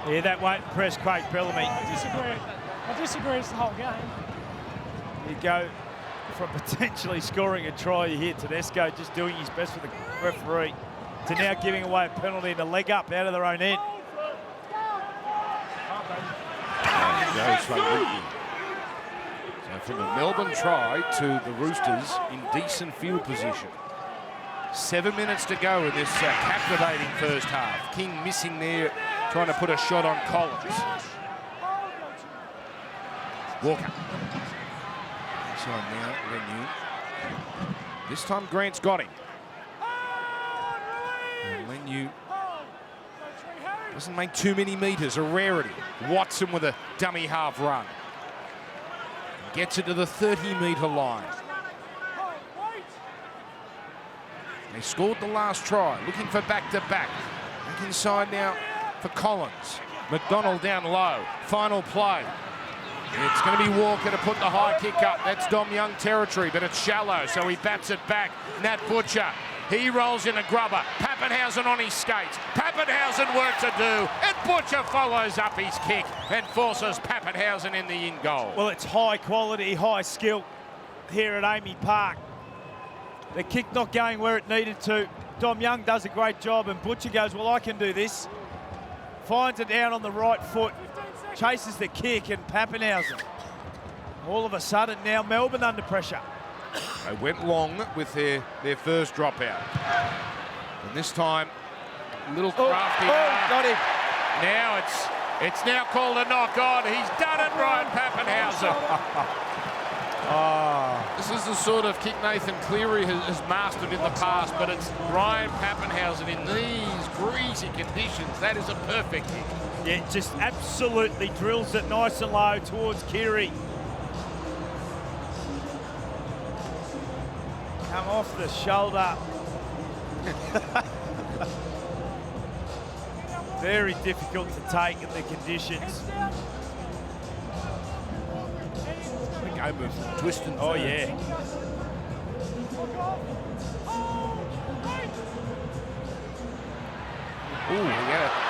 Speaker 2: Yeah, that won't impress Craig Bellamy.
Speaker 4: I disagree. It's the whole game.
Speaker 2: You go from potentially scoring a try, you hear Tedesco just doing his best for the referee, to now giving away a penalty and a leg up out of their own end.
Speaker 1: Goes from Rugby. So from a Melbourne try to the Roosters in decent field position. 7 minutes to go in this captivating first half. King missing there, trying to put a shot on Collins. Walker. Inside now, Lenu. This time Grant's got him. And Lenu doesn't make too many metres, a rarity. Watson with a dummy half run. Gets it to the 30-metre line. They scored the last try, looking for back-to-back. Back inside now for Collins. McDonald down low. Final play. It's going to be Walker to put the high kick up. That's Dom Young territory, but it's shallow, so he bats it back. Nat Butcher He rolls in a grubber. Pappenhausen on his skates. Pappenhausen work to do. And Butcher follows up his kick and forces Pappenhausen in the in goal.
Speaker 2: Well, it's high quality, high skill here at Amy Park. The kick not going where it needed to. Dom Young does a great job, and Butcher goes, well, I can do this. Finds it down on the right foot. Chases the kick, and Pappenhausen. All of a sudden, now Melbourne under pressure.
Speaker 1: They went long with their first dropout. And this time, a little crafty.
Speaker 2: Got him.
Speaker 1: Now it's now called a knock on. He's done it right, Pappenhausen. This is the sort of kick Nathan Cleary has mastered in the past, but it's Ryan Pappenhausen in these greasy conditions. That is a perfect kick.
Speaker 2: Yeah, just absolutely drills it nice and low towards Keary. Come off the shoulder. Very difficult to take in the conditions.
Speaker 1: Over twist and
Speaker 2: Oh,
Speaker 1: turn.
Speaker 2: yeah.
Speaker 1: Ooh,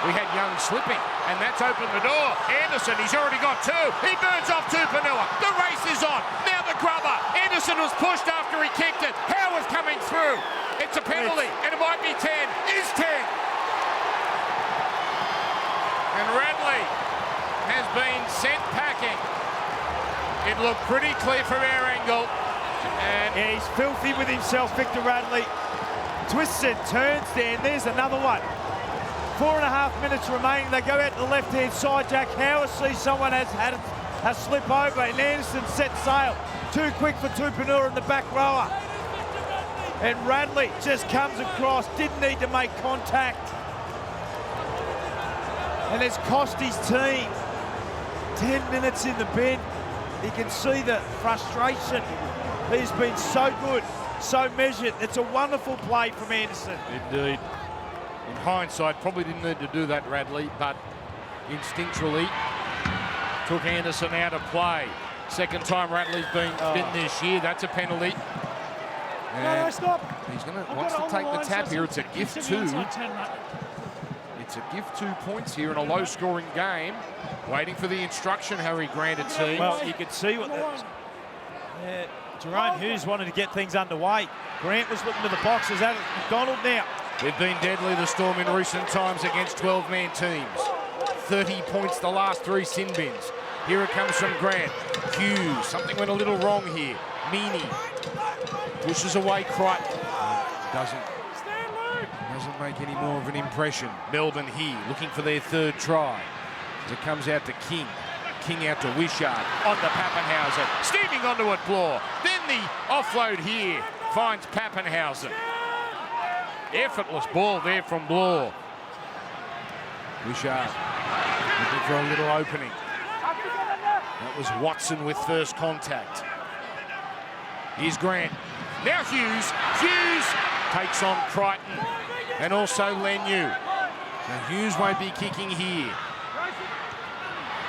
Speaker 1: we had Young slipping, and that's opened the door. Anderson, he's already got two. He burns off Tupanua. The race is on. Now the grubber. Anderson was pushed after he kicked it. Howarth coming through. It's a penalty, and it might be 10. Is 10. And Radley has been sent packing. It looked pretty clear from our angle. And
Speaker 2: Yeah, he's filthy with himself, Victor Radley. Twists and turns there, and there's another one. 4.5 minutes remaining. They go out to the left-hand side. Jack Howard sees someone has had a slip over, and Anderson set sail. Too quick for Tupanua in the back rower. And Radley just comes across, didn't need to make contact. And it's cost his team 10 minutes in the bin. You can see the frustration. He's been so good, so measured. It's a wonderful play from Anderson.
Speaker 1: indeed, in hindsight, probably didn't need to do that, Radley, but instinctually took Anderson out of play. Second time Radley's been this year. That's a penalty.
Speaker 4: No, stop.
Speaker 1: He's
Speaker 4: I've
Speaker 1: wants
Speaker 4: got
Speaker 1: to
Speaker 4: it on
Speaker 1: take the
Speaker 4: line,
Speaker 1: tap
Speaker 4: so
Speaker 1: here. It's a
Speaker 4: give
Speaker 1: gift
Speaker 4: me
Speaker 1: two.
Speaker 4: inside 10, mate.
Speaker 1: It's a gift 2 points here in a low-scoring game. Waiting for the instruction, Harry Grant, it seems.
Speaker 2: Well, you could see what Jerome Hughes wanted to get things underway. Grant was looking to the boxes. At McDonald now.
Speaker 1: They've been deadly, the Storm, in recent times against 12-man teams. 30 points the last 3 sin bins. Here it comes from Grant. Hughes, something went a little wrong here. Meany pushes away Crichton. Doesn't make any more of an impression. Melbourne here, looking for their third try. As it comes out to King. King out to Wishart. On to Pappenhausen. Steaming onto it, Bloor. Then the offload here finds Pappenhausen. Effortless ball there from Bloor. Wishart looking for a little opening. That was Watson with first contact. Here's Grant. Now Hughes. Hughes takes on Crichton and also Lenu. Now Hughes won't be kicking here.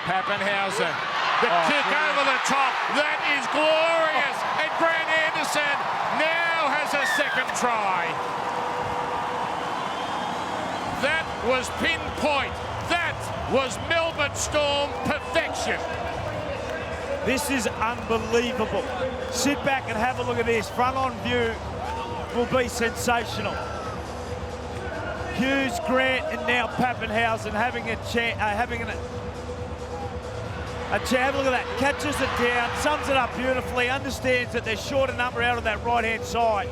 Speaker 1: Pappenhausen. The kick over the top. That is glorious. And Grant Anderson now has a second try. That was pinpoint. That was Melbourne Storm perfection.
Speaker 2: This is unbelievable. Sit back and have a look at this. Front on view will be sensational. Hughes, Grant, and now Pappenhausen having a chance. Have a look at that. Catches it down, sums it up beautifully. Understands that they're short a number out of that right-hand side,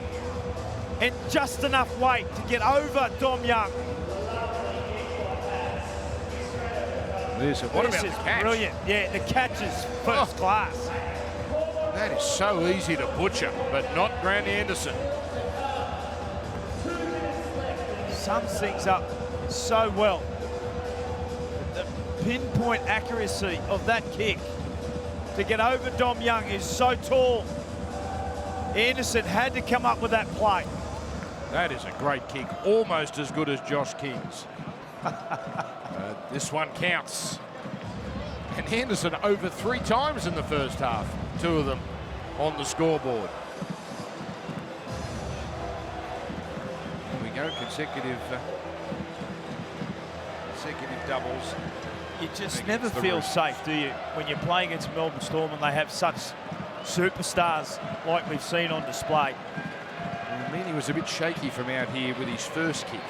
Speaker 2: and just enough weight to get over Dom Young.
Speaker 1: What about the catch?
Speaker 2: Brilliant. Yeah, the catch is first class.
Speaker 1: That is so easy to butcher, but not Grant Anderson.
Speaker 2: Sums things up so well. The pinpoint accuracy of that kick to get over Dom Young is so tall. Anderson had to come up with that play.
Speaker 1: That is a great kick, almost as good as Josh King's. This one counts. And Anderson over 3 times in the first half. 2 of them on the scoreboard. consecutive doubles.
Speaker 2: You just never feel safe, do you, when you're playing against Melbourne Storm and they have such superstars like we've seen on display.
Speaker 1: I mean, he was a bit shaky from out here with his first kick.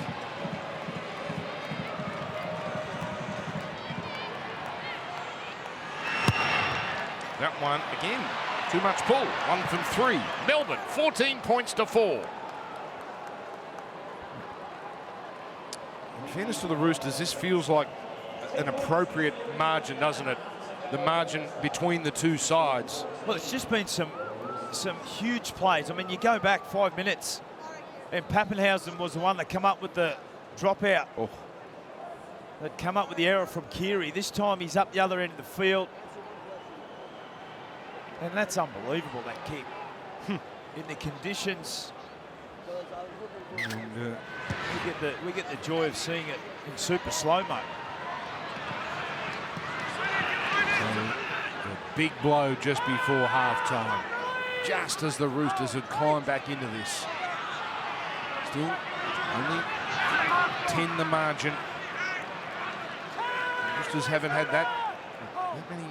Speaker 1: That one again, too much pull. 1 from 3. Melbourne 14 points to 4. In fairness to the Roosters, this feels like an appropriate margin, doesn't it? The margin between the two sides.
Speaker 2: Well, it's just been some huge plays. I mean, you go back 5 minutes, and Pappenhausen was the one that come up with the dropout.
Speaker 1: Oh.
Speaker 2: That come up with the error from Keary. This time he's up the other end of the field. And that's unbelievable, that kick. In the conditions. And, we get the joy of seeing it in super slow-mo.
Speaker 1: A big blow just before half-time. Just as the Roosters had climbed back into this. Still only 10 the margin. The Roosters haven't had that many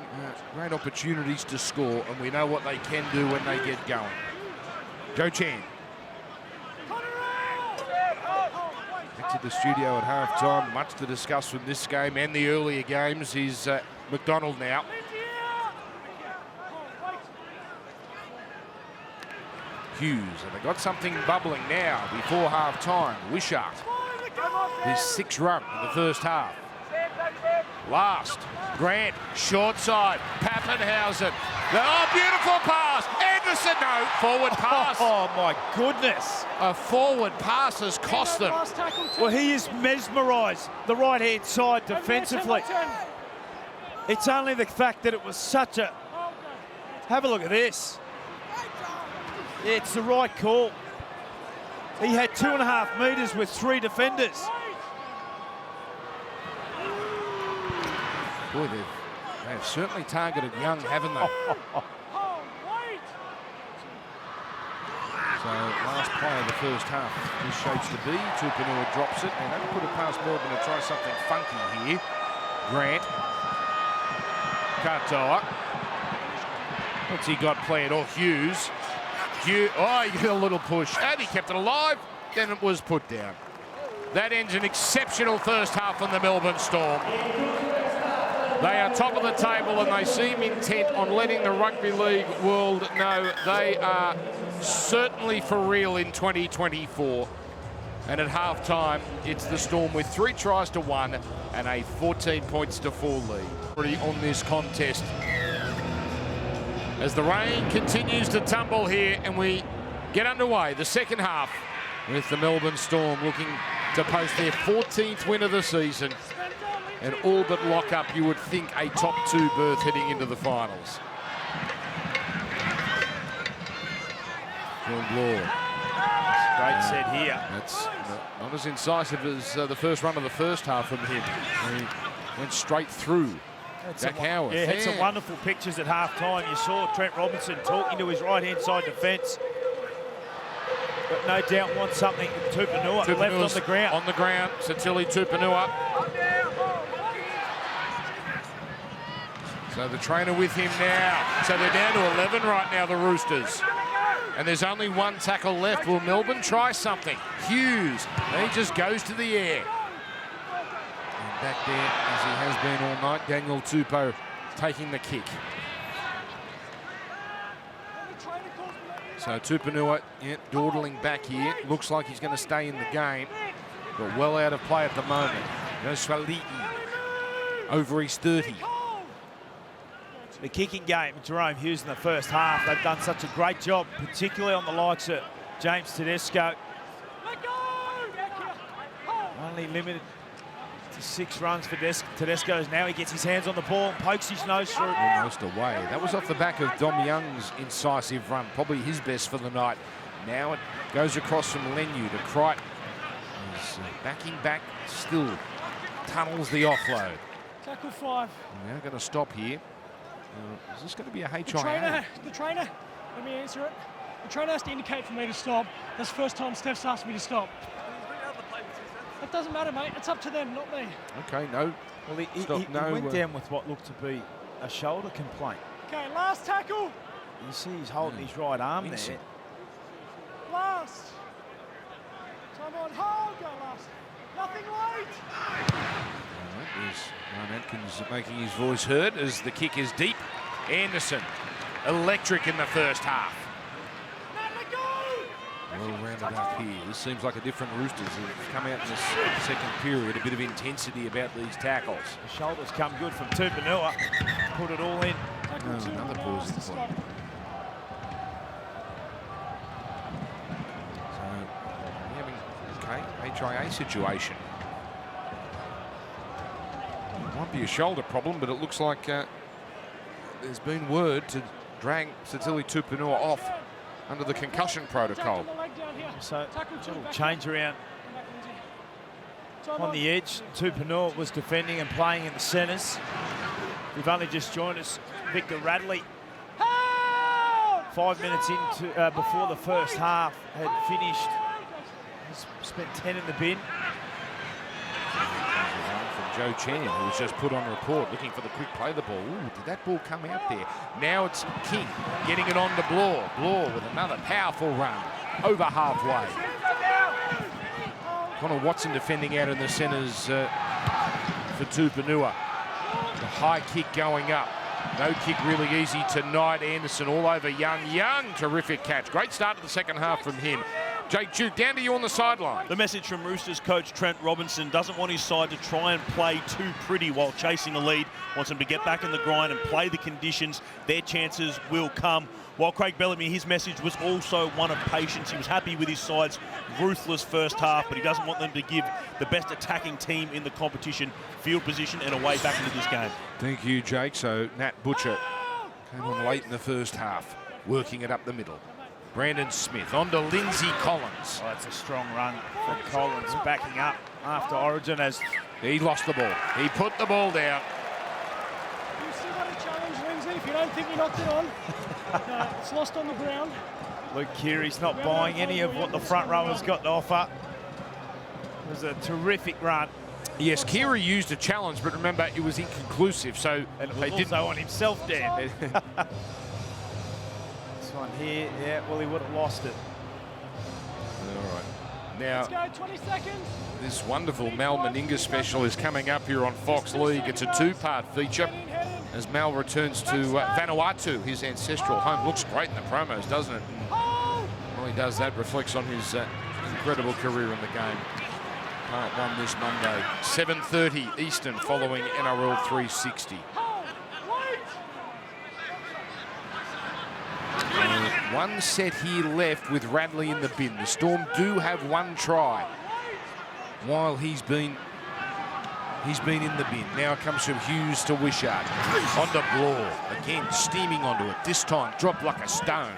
Speaker 1: great opportunities to score, and we know what they can do when they get going. Joe Chan. Back to the studio at half-time. Much to discuss from this game and the earlier games. Is McDonald now. Hughes, and they got something bubbling now before half-time. Wishart, his 6th run in the first half. Last, Grant, short side, Pappenhausen. Oh, beautiful pass. Anderson, no, forward pass.
Speaker 2: Oh, my goodness.
Speaker 1: A forward pass has cost them.
Speaker 2: Well, he is mesmerised, the right-hand side defensively. It's only the fact that it was such a... Have a look at this. It's the right call. He had 2.5 metres with 3 defenders.
Speaker 1: Boy, they've certainly targeted Young, haven't they? So, last play of the first half. This shapes to be. Tupanua drops it. And they put it past Melbourne to try something funky here. Grant. Katoa. What's he got planned? Oh, Hughes. Oh, he got a little push. And he kept it alive. Then it was put down. That ends an exceptional first half on the Melbourne Storm. They are top of the table and they seem intent on letting the rugby league world know they are certainly for real in 2024. And at half-time, it's the Storm with 3 tries to 1 and a 14 points to 4 lead. Already on this contest. As the rain continues to tumble here and we get underway, the second half, with the Melbourne Storm looking to post their 14th win of the season and all but lock up, you would think, a top 2 berth heading into the finals. Phil Law.
Speaker 2: Great set here.
Speaker 1: That's not as incisive as the first run of the first half from him. He went straight through. Jack Howard.
Speaker 2: Yeah, had some wonderful pictures at half-time. You saw Trent Robinson talking to his right-hand side defence. But no doubt wants something. Tupanua left on the ground.
Speaker 1: On the ground, Satili Tupanua. So the trainer with him now. So they're down to 11 right now, the Roosters. And there's only 1 tackle left. Will Melbourne try something? Hughes, he just goes to the air. And back there, as he has been all night, Daniel Tupou taking the kick. So Tupanua, dawdling back here. Looks like he's going to stay in the game. But well out of play at the moment. Goes Swali'i over his 30.
Speaker 2: The kicking game, Jerome Hughes in the first half, they've done such a great job, particularly on the likes of James Tedesco. Only limited to 6 runs for Tedesco. Now he gets his hands on the ball and pokes his nose through.
Speaker 1: Almost away. That was off the back of Dom Young's incisive run, probably his best for the night. Now it goes across from Lenu to Crichton. He's backing back, still tunnels the offload.
Speaker 4: Tackle 5.
Speaker 1: Now going to stop here. Is this going to be a HIA?
Speaker 4: The trainer, let me answer it. The trainer has to indicate for me to stop. That's the first time Steph's asked me to stop. It doesn't matter, mate. It's up to them, not me.
Speaker 1: Okay, no.
Speaker 2: Well, he
Speaker 1: No,
Speaker 2: went down with what looked to be a shoulder complaint.
Speaker 4: Okay, last tackle.
Speaker 2: You see he's holding his right arm there.
Speaker 1: Vincent.
Speaker 4: Last. Time on, hold, go last. Nothing late.
Speaker 1: There's Ron Atkins making his voice heard as the kick is deep. Anderson, electric in the first half.
Speaker 4: Let go.
Speaker 1: Well rounded up here. This seems like a different Roosters. Have come out in this second period. A bit of intensity about these tackles.
Speaker 2: The shoulders come good from Tupanua. Put it all in.
Speaker 4: Tackle
Speaker 1: No,
Speaker 4: two,
Speaker 1: another
Speaker 4: now
Speaker 1: pause
Speaker 4: it's
Speaker 1: in
Speaker 4: the
Speaker 1: play.
Speaker 4: slot.
Speaker 1: So we're having HIA situation. Might be a shoulder problem, but it looks like there's been word to drag Satili Tupanua off under the concussion protocol.
Speaker 4: Tackle the leg down here.
Speaker 2: So
Speaker 4: Tackle two,
Speaker 2: little
Speaker 4: back
Speaker 2: change
Speaker 4: in.
Speaker 2: around
Speaker 4: Back, Lindsay. Time
Speaker 2: on the edge. Tupanua was defending and playing in the centres. We've only just joined us. Victor Radley,
Speaker 4: Help!
Speaker 2: 5 minutes into before the first half, had finished. He's spent 10 in the bin.
Speaker 1: From Joe Chan, who was just put on report looking for the quick play of the ball. Ooh, did that ball come out there? Now it's King getting it on to Blore. Blore with another powerful run over halfway. Connor Watson defending out in the centres for Tupanua. The high kick going up. No kick really easy tonight. Anderson all over Young. Young, terrific catch. Great start to the second half from him. Jake Duke, down to you on the sideline.
Speaker 3: The message from Roosters coach Trent Robinson: doesn't want his side to try and play too pretty while chasing the lead. Wants them to get back in the grind and play the conditions. Their chances will come. While Craig Bellamy, his message was also one of patience. He was happy with his side's ruthless first half, but he doesn't want them to give the best attacking team in the competition field position and a way back into this game.
Speaker 1: Thank you, Jake. So Nat Butcher came on late in the first half, working it up the middle. Brandon Smith on to Lindsay Collins.
Speaker 2: Oh, that's a strong run from Collins, backing up after Origin as
Speaker 1: He lost the ball. He put the ball down.
Speaker 4: You see what a challenge, Lindsay. If you don't think you knocked it on, it's lost on the ground.
Speaker 2: Luke Keary's not buying any of what the front rowers got to offer. It was a terrific run.
Speaker 1: Yes, Kiri used a challenge, but remember, it was inconclusive, so
Speaker 2: And it
Speaker 1: they
Speaker 2: was
Speaker 1: didn't.
Speaker 2: also on himself, Dan. This one here, yeah, well, he would have lost it.
Speaker 1: All right. Now,
Speaker 4: Let's go, 20 seconds.
Speaker 1: this wonderful Mal Meninga special is coming up here on Fox League. It's a two-part feature as Mal returns to Vanuatu, his ancestral home. Looks great in the promos, doesn't it? And while he does that, reflects on his incredible career in the game. Part one this Monday, 7:30 Eastern, following NRL 360. One set here left with Radley in the bin. The Storm do have one try while he's been in the bin. Now it comes from Hughes to Wishart. On to Blore. Again, steaming onto it. This time, dropped like a stone.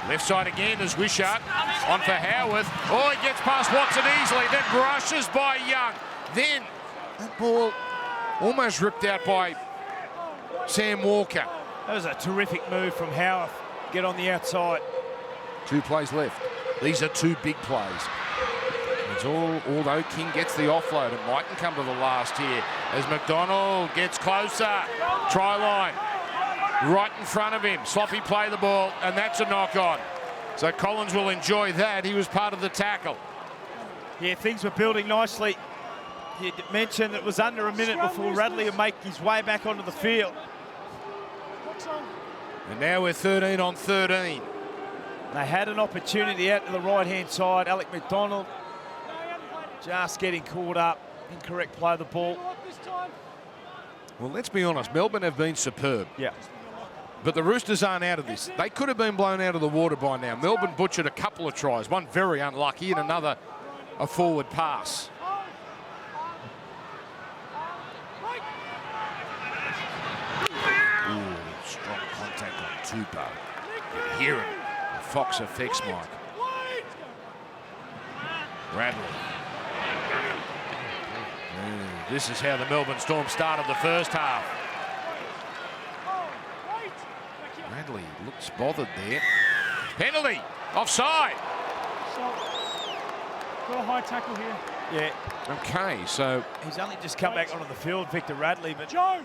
Speaker 1: Left side again as Wishart. On for Howarth. Oh, he gets past Watson easily. Then brushes by Young. Then that ball almost ripped out by Sam Walker.
Speaker 2: That was a terrific move from Howarth. Get on the outside.
Speaker 1: 2 plays left. These are 2 big plays. It's all, although King gets the offload, it mightn't come to the last here as McDonald gets closer. Try line. Right in front of him. Sloppy play the ball, and that's a knock on. So Collins will enjoy that. He was part of the tackle.
Speaker 2: Yeah, things were building nicely. You mentioned it was under a minute before Radley would make his way back onto the field.
Speaker 1: And now we're 13 on 13.
Speaker 2: They had an opportunity out to the right-hand side. Alec McDonald just getting caught up. Incorrect play of the ball.
Speaker 1: Well, let's be honest. Melbourne have been superb.
Speaker 2: Yeah.
Speaker 1: But the Roosters aren't out of this. They could have been blown out of the water by now. Melbourne butchered a couple of tries. One very unlucky and another a forward pass. Ooh, strong contact on Tupa. You can hear him. The Fox effects, Mike. Radley. This is how the Melbourne Storm started the first half. Radley looks bothered there. Penalty. Offside.
Speaker 4: Got a high tackle here.
Speaker 2: Yeah.
Speaker 1: Okay, so
Speaker 2: He's only just come back onto the field, Victor Radley, but
Speaker 4: Joe!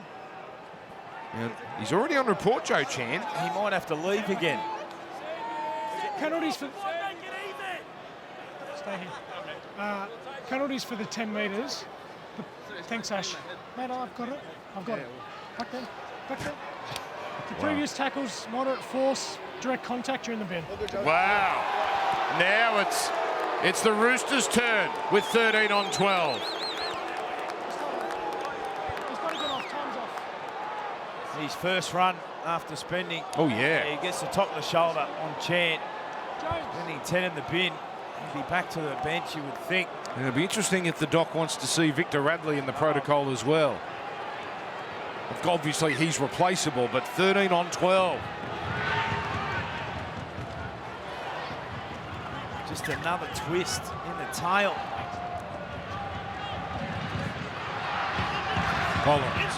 Speaker 1: he's already on report, Joe Chan.
Speaker 2: he might have to leave again.
Speaker 4: Penalties for... Stay here. Penalties for the 10 metres. Thanks, Ash. Mate, I've got it. I've got it. Back there. Back there. The previous tackles, moderate force, direct contact, you're in the bin.
Speaker 1: Wow. Now it's the Roosters' turn with 13 on 12.
Speaker 4: He's got to get off. Time's off.
Speaker 2: His first run after spending.
Speaker 1: Oh, yeah.
Speaker 2: He gets the top of the shoulder on Chan.
Speaker 4: James.
Speaker 2: Spending 10 in the bin. He'll be back to the bench, you would think.
Speaker 1: It'll be interesting if the Doc wants to see Victor Radley in the protocol as well. Obviously, he's replaceable, but 13 on 12.
Speaker 2: Just another twist in the tail.
Speaker 1: Collins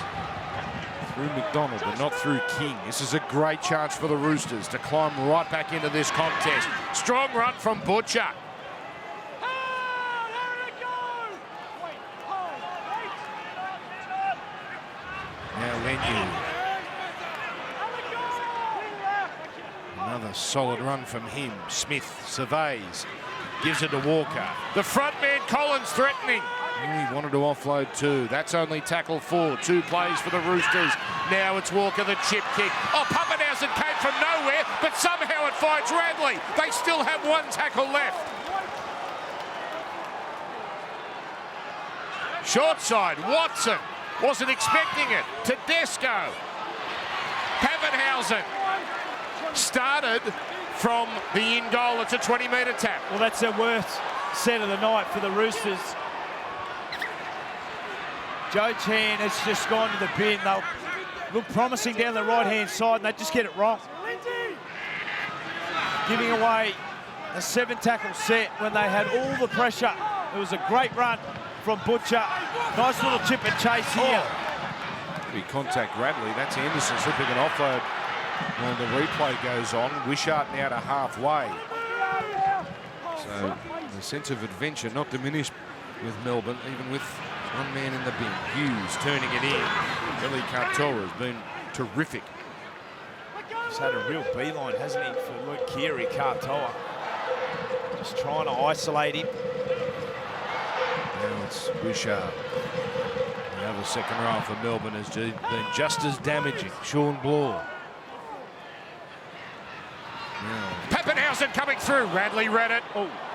Speaker 1: through McDonald, but not through King. This is a great chance for the Roosters to climb right back into this contest. Strong run from Butcher. Now Lenu. Another solid run from him. Smith surveys, gives it to Walker. The front man Collins threatening. He wanted to offload too. That's only tackle 4. 2 plays for the Roosters. Now it's Walker, the chip kick. Oh, Pappenhausen came from nowhere, but somehow it finds Radley. They still have 1 tackle left. Short side, Watson. Wasn't expecting it. Tedesco. Pappenhausen. Started from the in goal. It's a 20-metre tap.
Speaker 2: Well, that's their worst set of the night for the Roosters. Joe Chan has just gone to the bin. They'll look promising down the right-hand side, and they just get it wrong. Giving away a 7-tackle set when they had all the pressure. It was a great run from Butcher. Nice little chip and chase here.
Speaker 1: We contact Radley. That's Anderson slipping an offload while the replay goes on. Wishart now to halfway. So the sense of adventure not diminished with Melbourne, even with 1 man in the bin. Hughes turning it in. Billy Katoa has been terrific.
Speaker 2: He's had a real beeline, hasn't he, for Luke Keary, Katoa. Just trying to isolate him.
Speaker 1: Now it's Wishart. The other second row for Melbourne has been just as damaging. Sean Bloor. Now Pappenhausen coming through. Radley read it.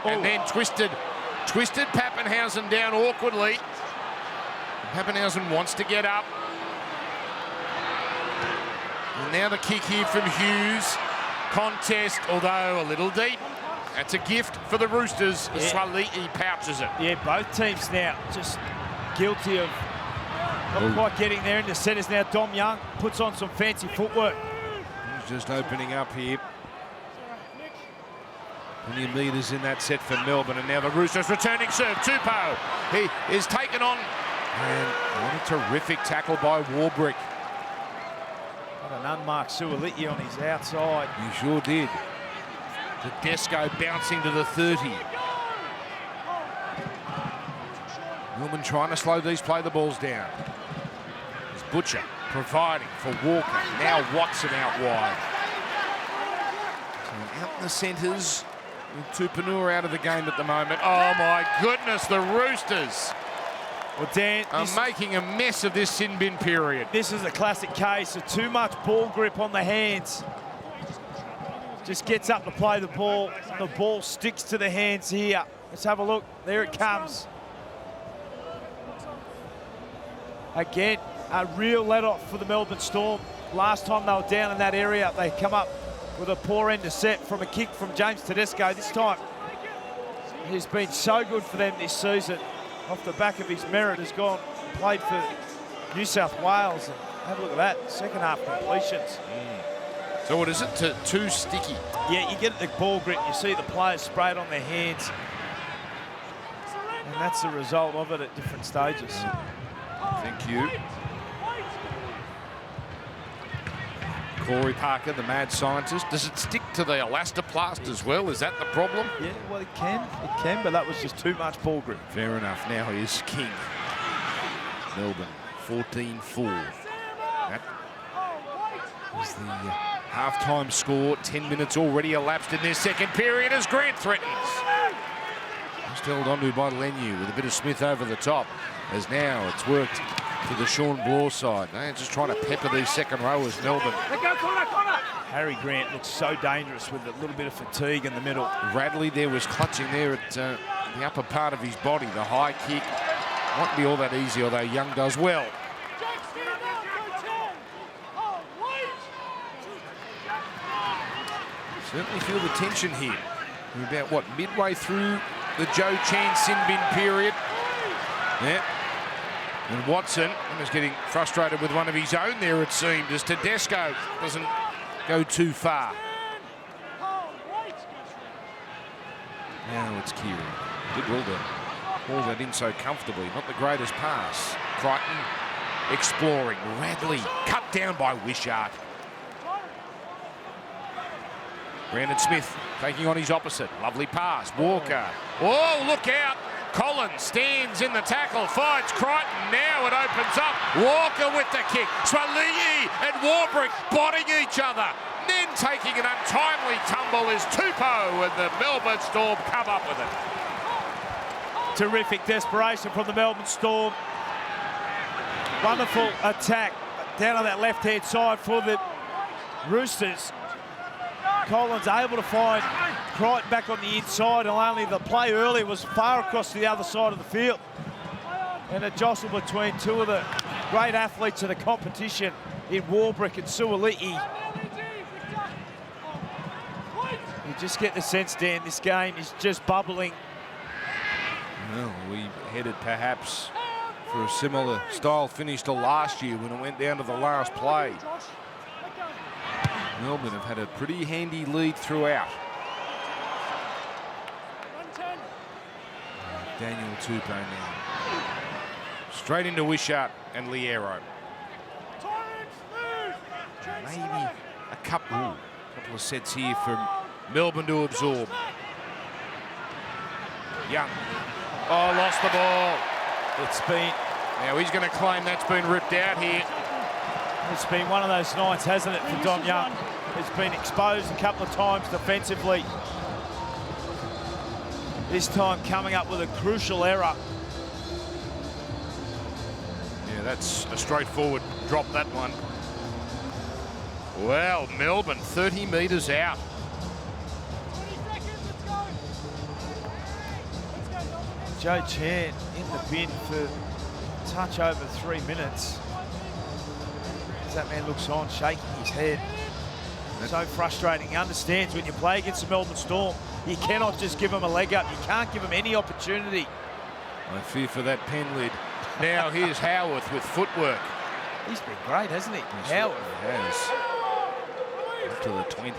Speaker 1: And then twisted Pappenhausen down awkwardly. Pappenhausen wants to get up. And now the kick here from Hughes. Contest, although a little deep. That's a gift for the Roosters.
Speaker 2: Yeah.
Speaker 1: Swali'i pouches it.
Speaker 2: Yeah, both teams now just guilty of not quite getting there in the centres now. Dom Young puts on some fancy footwork.
Speaker 1: He's just opening up here. Plenty of metres in that set for Melbourne, and now the Roosters returning serve. Tupou, he is taken on. And what a terrific tackle by Warbrick.
Speaker 2: Got an unmarked Suoli'i on his outside.
Speaker 1: He sure did. Tedesco bouncing to the 30. Millman trying to slow these play the balls down. It's Butcher providing for Walker. Now Watson out wide. So out in the centres. Tupanua out of the game at the moment. Oh my goodness, the Roosters
Speaker 2: Well, Dan,
Speaker 1: are making a mess of this sin bin period.
Speaker 2: this is a classic case of too much ball grip on the hands. Just gets up to play the ball. The ball sticks to the hands here. Let's have a look. There it comes. Again, a real let-off for the Melbourne Storm. Last time they were down in that area, they come up with a poor intercept from a kick from James Tedesco. This time, he's been so good for them this season. Off the back of his merit, has gone and played for New South Wales. And have a look at that, second half completions.
Speaker 1: So what is it? Too sticky.
Speaker 2: Yeah, you get the ball grip, you see the players sprayed on their hands. And that's the result of it at different stages.
Speaker 1: Thank you. Corey Parker, the mad scientist. Does it stick to the elastoplast as well? Is that the problem?
Speaker 2: Yeah, well, it can, but that was just too much ball grip.
Speaker 1: Fair enough. Now he is king. Melbourne, 14-4. That is the half-time score. 10 minutes already elapsed in this second period as Grant threatens. Just held onto by Lenu with a bit of Smith over the top, as now it's worked to the Sean Bloor side. They're just trying to pepper these second rowers, Melbourne.
Speaker 2: Harry Grant looks so dangerous with a little bit of fatigue in the middle.
Speaker 1: Radley there was clutching there at the upper part of his body. The high kick won't be all that easy, although Young does well. Certainly feel the tension here. We're about, what, midway through the Joe Chan sin bin period. Yeah. And Watson was getting frustrated with one of his own there, it seemed, as Tedesco doesn't go too far. Now it's Kieran. Did well to haul that in so comfortably. Not the greatest pass. Crichton exploring. Radley cut down by Wishart. Brandon Smith taking on his opposite. Lovely pass. Walker. Oh, look out. Collins stands in the tackle, finds Crichton. Now it opens up. Walker with the kick. Swali'i and Warbrick botting each other. Then taking an untimely tumble is Tupou, and the Melbourne Storm come up with it.
Speaker 2: Terrific desperation from the Melbourne Storm. Wonderful attack down on that left-hand side for the Roosters. Collins able to find Crichton back on the inside, and only the play earlier was far across to the other side of the field. And a jostle between two of the great athletes of the competition in Warbrick and Suali'i. You just get the sense, Dan, this game is just bubbling.
Speaker 1: Well, we headed perhaps for a similar style finish to last year when it went down to the last play. Melbourne have had a pretty handy lead throughout. Daniel Tupou now. Straight into Wishart and Liero. Maybe a couple of sets here for Melbourne to absorb. Young. Oh, lost the ball.
Speaker 2: It's been...
Speaker 1: Now he's going to claim that's been ripped out here.
Speaker 2: It's been one of those nights, hasn't it, for Dom Young? He's been exposed a couple of times defensively. This time coming up with a crucial error.
Speaker 1: Yeah, that's a straightforward drop, that one. Well, Melbourne 30 metres out.
Speaker 4: 20 seconds, let's go.
Speaker 2: Joe Chan in the bin for a touch over 3 minutes. As that man looks on, shaking his head. So frustrating. He understands when you play against the Melbourne Storm, you cannot just give them a leg up. You can't give them any opportunity.
Speaker 1: I fear for that pen lid. Now here's Howarth with footwork.
Speaker 2: He's been great, hasn't he?
Speaker 1: Howarth has. Up to the 20.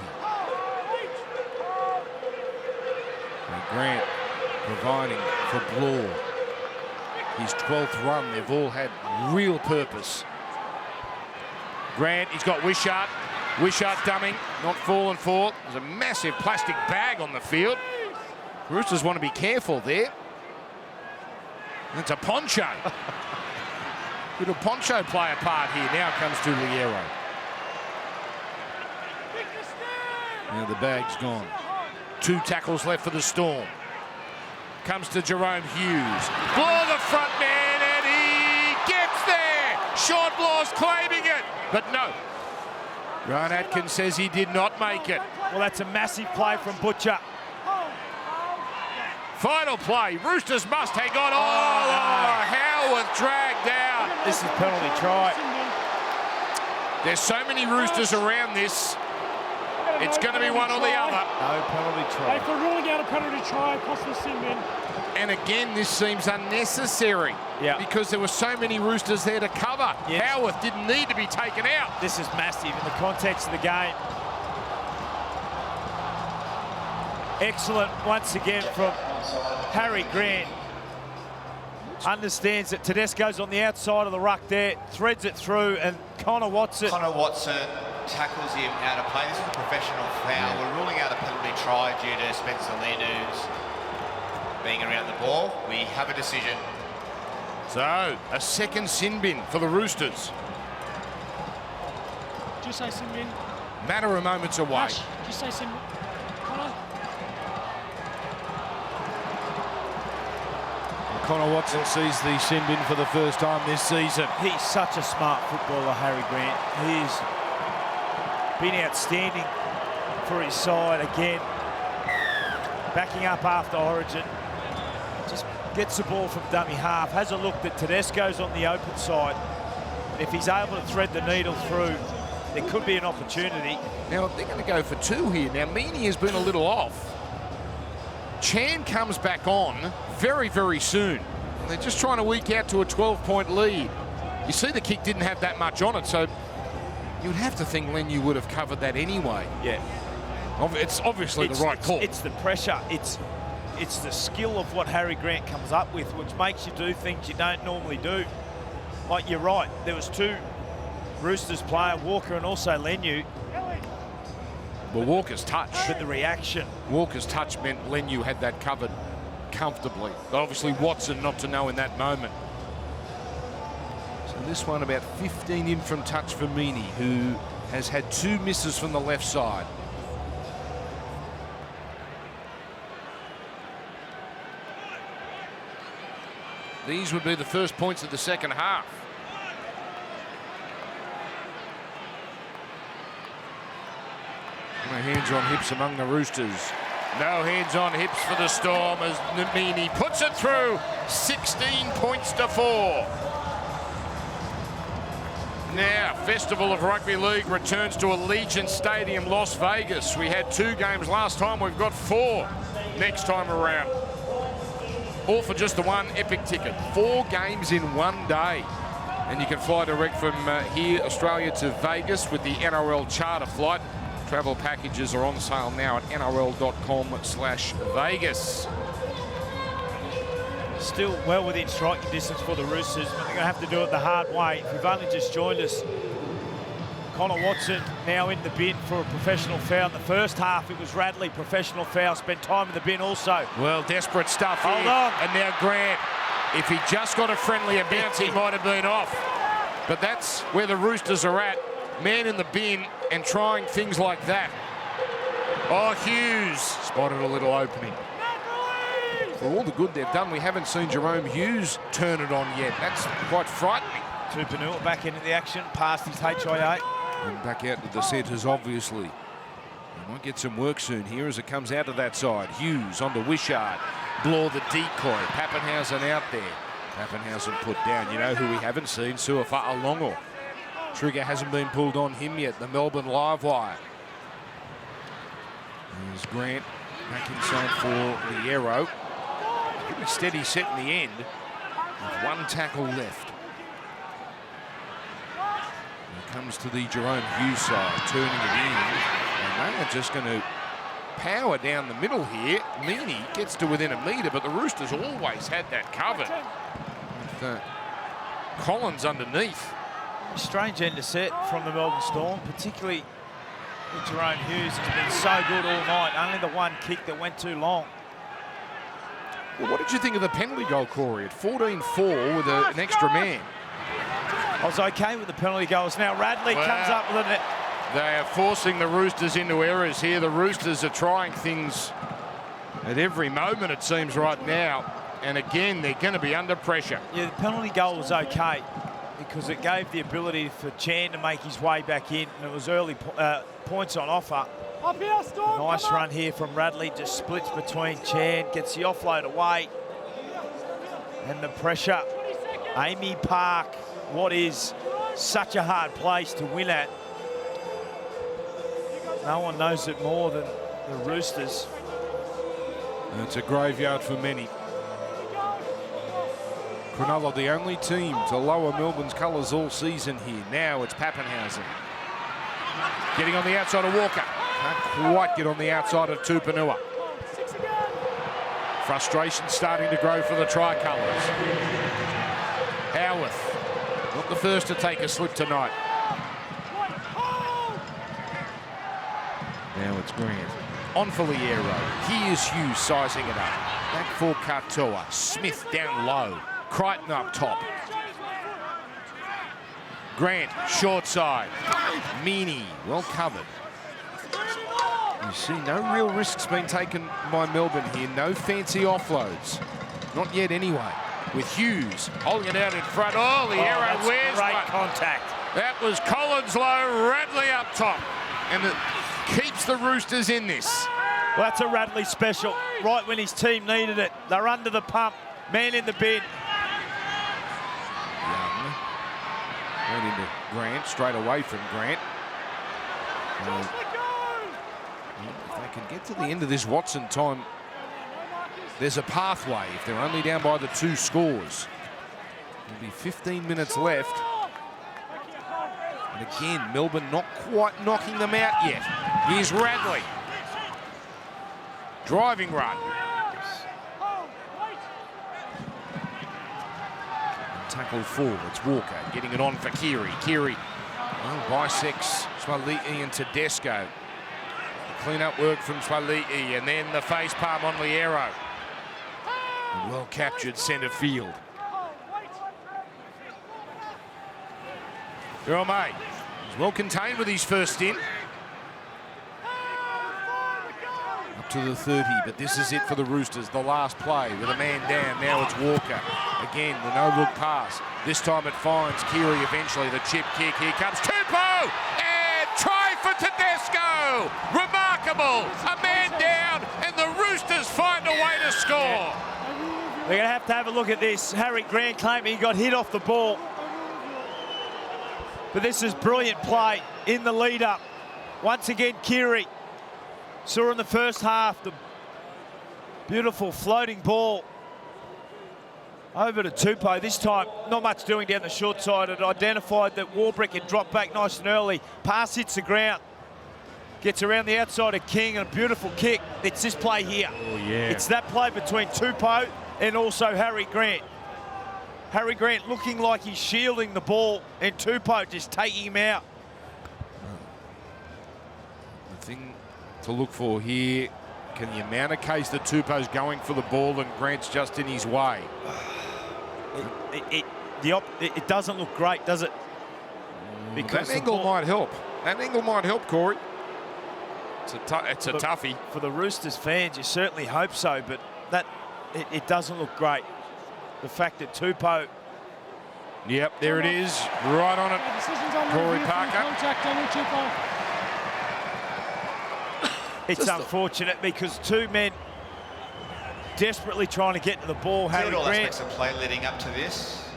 Speaker 1: And Grant providing for Bloor. His 12th run, they've all had real purpose. Grant, he's got Wishart. Wishart dumbing, not falling for. There's a massive plastic bag on the field. Roosters want to be careful there. It's a poncho. Little poncho play a part here. Now it comes to Liero. Now the bag's gone. 2 tackles left for the Storm. Comes to Jerome Hughes. Bloor the front man, and he gets there. Sean Bloor's claiming it, but no. Ron Atkins says he did not make it.
Speaker 2: Well, that's a massive play from Butcher.
Speaker 1: Final play. Roosters must hang on. Oh, Howarth dragged out.
Speaker 2: This is penalty try.
Speaker 1: There's so many Roosters around this. It's going to be one or the other.
Speaker 2: No penalty try.
Speaker 4: For ruling out a penalty try, possible sin bin.
Speaker 1: And again, this seems unnecessary.
Speaker 2: Yeah.
Speaker 1: Because there were so many Roosters there to cover.
Speaker 2: Yes.
Speaker 1: Howarth didn't need to be taken out.
Speaker 2: This is massive in the context of the game. Excellent once again from Harry Grant. Understands that Tedesco's on the outside of the ruck there, threads it through, and Connor Watson.
Speaker 5: tackles him out of play. This is a professional foul. We're ruling out a penalty try due to Spencer Lenu's being around the ball. We have a decision.
Speaker 1: So, a second sin bin for the Roosters.
Speaker 4: Did you say sin bin?
Speaker 1: Matter of moments away.
Speaker 4: Ash, did you say sin bin? Connor?
Speaker 1: Connor Watson sees the sin bin for the first time this season.
Speaker 2: He's such a smart footballer, Harry Grant. He's been outstanding for his side again. Backing up after Origin. Just gets the ball from dummy half. Has a look that Tedesco's on the open side. If he's able to thread the needle through, there could be an opportunity.
Speaker 1: Now, they're going to go for two here. Now, Meaney has been a little off. Chan comes back on very, very soon. And they're just trying to eke out to a 12-point lead. You see the kick didn't have that much on it, so you'd have to think Lenu would have covered that anyway.
Speaker 2: Yeah.
Speaker 1: It's obviously the right call.
Speaker 2: It's the pressure. It's the skill of what Harry Grant comes up with, which makes you do things you don't normally do. Like, you're right, there was two Roosters player, Walker and also Lenu.
Speaker 1: Well, Walker's touch.
Speaker 2: But the reaction.
Speaker 1: Walker's touch meant Lenu had that covered comfortably. But obviously Watson not to know in that moment. So this one about 15 in from touch for Meaney, who has had two misses from the left side. These would be the first points of the second half. No hands on hips among the Roosters. No hands on hips for the Storm as Meaney puts it through. 16 points to 4. Now, Festival of Rugby League returns to Allegiant Stadium, Las Vegas. We had 2 games last time. We've got 4 next time around. All for just the one epic ticket. 4 games in one day. And you can fly direct from here, Australia, to Vegas with the NRL charter flight. Travel packages are on sale now at nrl.com/Vegas.
Speaker 2: Still well within striking distance for the Roosters, but they're going to have to do it the hard way. If you've only just joined us, Connor Watson now in the bin for a professional foul. In the first half, it was Radley, professional foul, spent time in the bin also.
Speaker 1: Well, desperate stuff here.
Speaker 2: Hold on.
Speaker 1: And now Grant, if he just got a friendlier bounce, he might have been off. But that's where the Roosters are at. Man in the bin and trying things like that. Oh, Hughes spotted a little opening. For all the good they've done, we haven't seen Jerome Hughes turn it on yet. That's quite frightening.
Speaker 2: Tupanua back into the action, past his HIA.
Speaker 1: And back out to the centres, obviously. He might get some work soon here as it comes out of that side. Hughes onto Wishart. Bloor the decoy. Pappenhausen out there. Pappenhausen put down. You know who we haven't seen? Suafa'a-Longo. Trigger hasn't been pulled on him yet. The Melbourne live wire. There's Grant back inside for the arrow. Pretty steady set in the end with 1 tackle left. It comes to the Jerome Hughes side, turning it in. And they are just going to power down the middle here. Meaney gets to within a metre, but the Roosters always had that covered. With Collins underneath.
Speaker 2: Strange end to set from the Melbourne Storm, particularly with Jerome Hughes. He's been so good all night. Only the one kick that went too long.
Speaker 1: Well, what did you think of the penalty goal, Corey? At 14-4 with an extra man.
Speaker 2: I was okay with the penalty goals. Now Radley comes up with it.
Speaker 1: They are forcing the Roosters into errors here. The Roosters are trying things at every moment, it seems, right now. And again, they're going to be under pressure.
Speaker 2: Yeah, the penalty goal was okay because it gave the ability for Chan to make his way back in, and it was early points on offer.
Speaker 4: Up here, Storm,
Speaker 2: nice run here from Radley, just splits between Chan, gets the offload away. And the pressure. Amy Park, what is such a hard place to win at. No one knows it more than the Roosters.
Speaker 1: It's a graveyard for many. Cronulla, the only team to lower Melbourne's colours all season here. Now it's Pappenhausen. Getting on the outside of Walker. Can't quite get on the outside of Tupanua. Frustration starting to grow for the Tricolours. Howarth, not the first to take a slip tonight. Now it's Grant. On for Liero. Here's Hughes sizing it up. Back for Katoa. Smith down low. Crichton up top. Grant, short side. Meany, well covered. You see, no real risks being taken by Melbourne here. No fancy offloads. Not yet anyway. With Hughes holding it out in front. Oh, Liero wears
Speaker 2: great
Speaker 1: one.
Speaker 2: contact.
Speaker 1: That was Collins low, Radley up top. And it keeps the Roosters in this.
Speaker 2: Well, that's a Radley special. Right when his team needed it. They're under the pump. Man in the bin.
Speaker 1: Young. Went into Grant, straight away from Grant. If they can get to the end of this Watson time, there's a pathway if they're only down by the 2 scores. There'll be 15 minutes left. And again, Melbourne not quite knocking them out yet. Here's Radley. Driving run. Tackle forward. It's Walker getting it on for Keary. Keary bisects Swali'i and Tedesco. Clean up work from Swali'i, and then the face palm on Liero. Well captured centre field. May is well contained with his first in. Up to the 30, but this is it for the Roosters. The last play with a man down. Now it's Walker. Again, the no-look pass. This time it finds Keary eventually. The chip kick. Here comes Tupou! And try for Tedesco! Remarkable! A man down, and the Roosters find a way to score.
Speaker 2: We're going to have a look at this. Harry Grant claiming he got hit off the ball. But this is brilliant play in the lead-up. Once again, Keary. Saw in the first half the beautiful floating ball over to Tupou. This time, not much doing down the short side. It identified that Warbrick had dropped back nice and early. Pass hits the ground. Gets around the outside of King, and a beautiful kick. It's this play here.
Speaker 1: Oh, yeah.
Speaker 2: It's that play between Tupou and also Harry Grant. Harry Grant looking like he's shielding the ball, and Tupou just taking him out.
Speaker 1: The thing to look for here, can the amount of case that Tupou's going for the ball and Grant's just in his way?
Speaker 2: It doesn't look great, does it?
Speaker 1: Because that angle might help. That angle might help, Corey. It's a toughie.
Speaker 2: For the Roosters fans, you certainly hope so, but it doesn't look great. The fact that Tupou...
Speaker 1: Yep, there it is. Right on it. Corey Parker.
Speaker 2: It's unfortunate because 2 men desperately trying to get to the ball. Harry
Speaker 5: all
Speaker 2: Grant.
Speaker 5: aspects of play leading up to this.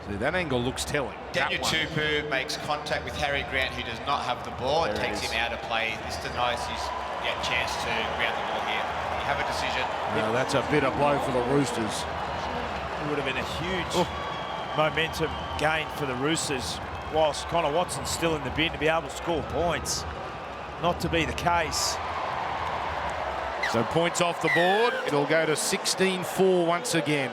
Speaker 1: See, that angle looks telling.
Speaker 5: Daniel Tupou makes contact with Harry Grant, who does not have the ball. It takes him out of play. This denies his chance to ground the ball here. You have a decision.
Speaker 1: No, that's a bitter blow for the Roosters.
Speaker 2: It would have been a huge momentum gain for the Roosters, whilst Connor Watson's still in the bin to be able to score points. Not to be the case.
Speaker 1: So points off the board. It'll go to 16-4 once again.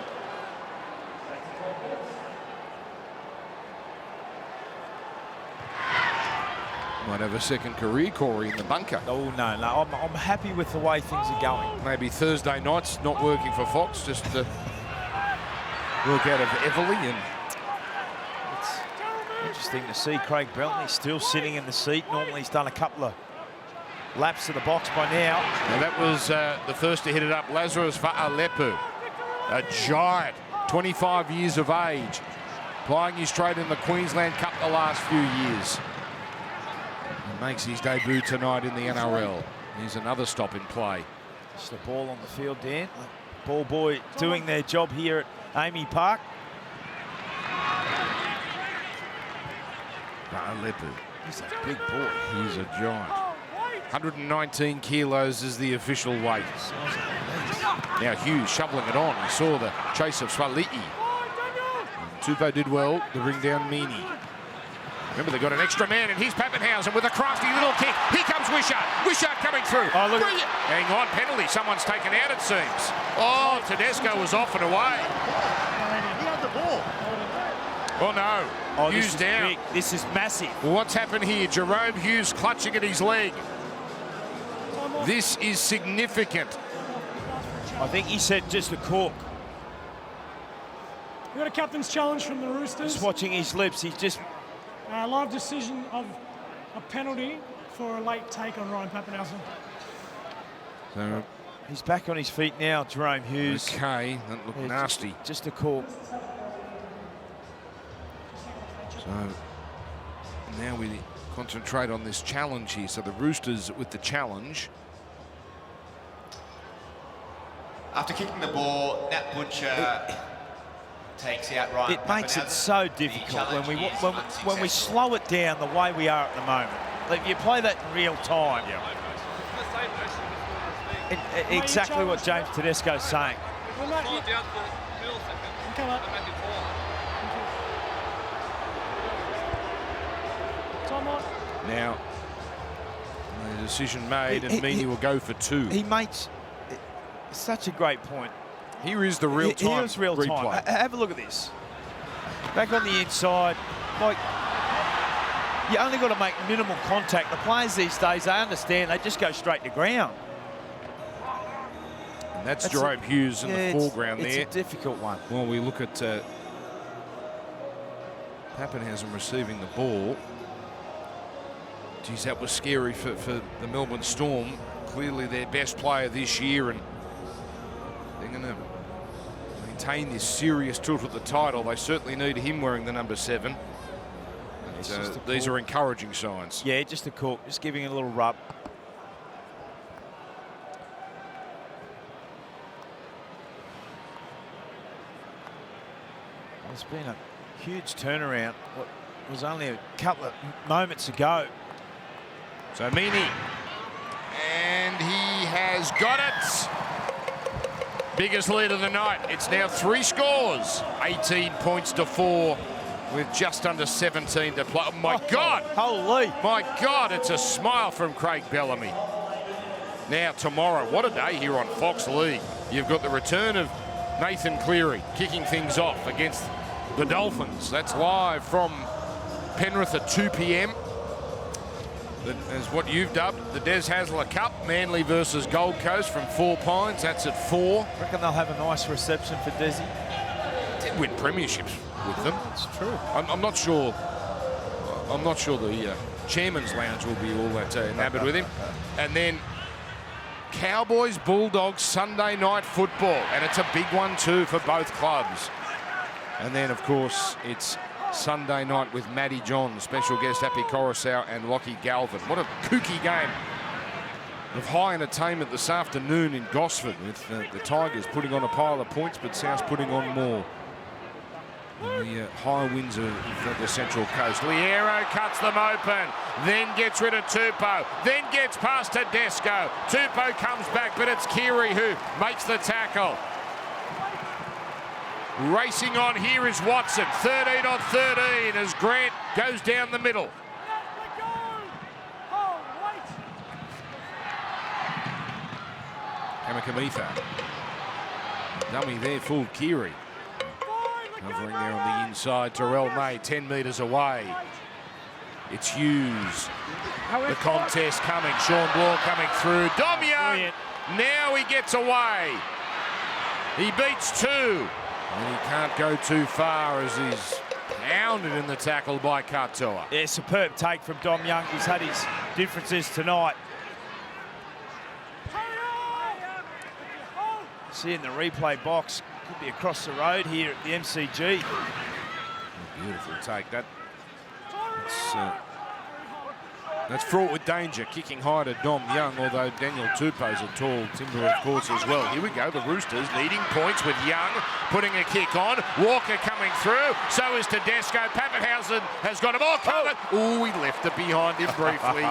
Speaker 1: Might have a second career, Corey, in the bunker.
Speaker 2: Oh, no. I'm happy with the way things are going.
Speaker 1: Maybe Thursday nights not working for Fox, just to work out of Everly. And
Speaker 2: it's interesting to see Craig Bellamy still sitting in the seat. Normally he's done a couple of laps to the box by now.
Speaker 1: Now that was the first to hit it up, Lazarus Fa'alepu, a giant, 25 years of age, plying his trade in the Queensland Cup the last few years. He makes his debut tonight in the NRL. Here's another stop in play.
Speaker 2: Just the ball on the field, Dan. Ball boy doing their job here at Amy Park.
Speaker 1: Fa'alepu.
Speaker 2: He's a big boy.
Speaker 1: He's a giant. 119 kilos is the official weight. Now Hughes shoveling it on. He saw the chase of Swali'i. Tupou did well to bring down Meany. Remember, they got an extra man, and here's Pappenhausen with a crafty little kick. Here comes Wishart. Wishart coming through.
Speaker 2: Oh, look.
Speaker 1: Hang on, penalty. Someone's taken out, it seems. Oh, Tedesco was off and away.
Speaker 3: He had the ball.
Speaker 1: Oh, no.
Speaker 2: Oh,
Speaker 1: Hughes
Speaker 2: this is
Speaker 1: down.
Speaker 2: big. This is massive.
Speaker 1: Well, what's happened here? Jerome Hughes clutching at his leg. This is significant.
Speaker 2: I think he said just a cork.
Speaker 4: We've got a captain's challenge from the Roosters.
Speaker 2: Just watching his lips, he's just...
Speaker 4: Live decision of a penalty for a late take on Ryan Pappenhausen.
Speaker 1: So,
Speaker 2: he's back on his feet now, Jerome Hughes.
Speaker 1: okay, that looked nasty.
Speaker 2: Just a cork.
Speaker 1: So now we concentrate on this challenge here. So the Roosters with the challenge.
Speaker 5: After kicking the ball, Nat Butcher takes out Ryan.
Speaker 2: It makes it so difficult when we slow it down the way we are at the moment. Like, you play that in real time. Exactly what James Tedesco's saying.
Speaker 4: Well, Matt, come up. Time on.
Speaker 1: Now, the decision made, and Meany will go for 2.
Speaker 2: He makes such a great point.
Speaker 1: Here is the real-time
Speaker 2: Here's real time.
Speaker 1: replay.
Speaker 2: Have a look at this. Back on the inside, like, you only got to make minimal contact. The players these days, they understand, they just go straight to ground.
Speaker 1: And that's Jerome Hughes in the foreground there.
Speaker 2: It's a difficult one.
Speaker 1: Well, we look at Pappenhausen receiving the ball. Geez, that was scary for the Melbourne Storm. Clearly their best player this year, and they're going to maintain this serious tilt at the title. They certainly need him wearing the number 7. These are encouraging signs.
Speaker 2: Yeah, just a cork, just giving it a little rub. There's been a huge turnaround. What was only a couple of moments ago.
Speaker 1: So Meany, and he has got it. Biggest lead of the night. It's now 3 scores, 18 points to 4 with just under 17 to play. Oh my God!
Speaker 2: Holy!
Speaker 1: My God, it's a smile from Craig Bellamy. Now tomorrow, what a day here on Fox League. You've got the return of Nathan Cleary kicking things off against the Dolphins. That's live from Penrith at 2 p.m. As what you've dubbed the Des Hasler Cup, Manly versus Gold Coast from 4 Pines. That's at 4.
Speaker 2: Reckon they'll have a nice reception for Desi.
Speaker 1: Did win premierships with them.
Speaker 2: It's true.
Speaker 1: I'm not sure. I'm not sure the Chairman's Lounge will be all that enamored with him. And then Cowboys Bulldogs Sunday night football, and it's a big one too for both clubs. And then of course it's Sunday night with Matty John, special guest Happy Coruscant and Lockie Galvin. What a kooky game of high entertainment this afternoon in Gosford, with the Tigers putting on a pile of points, but South putting on more. In the high winds of the Central Coast. Liero cuts them open, then gets rid of Tupou, then gets past Tedesco. Tupou comes back, but it's Keary who makes the tackle. Racing on here is Watson, 13 on 13 as Grant goes down the middle. Kamikamitha. Dummy there, fooled Keary. Covering there on the inside, Terrell May 10 metres away. It's Hughes. The contest coming, Sean Bloor coming through. Dom Young, now he gets away. He beats 2. And he can't go too far as he's pounded in the tackle by Katoa.
Speaker 2: Yeah, superb take from Dom Young. He's had his differences tonight. See in the replay box, could be across the road here at the MCG.
Speaker 1: Beautiful take. That's fraught with danger. Kicking high to Dom Young, although Daniel Tupou's a tall timber, of course, as well. Here we go, the Roosters leading points with Young putting a kick on. Walker coming through. So is Tedesco. Pappenhausen has got him all covered. Oh, he left it behind him briefly.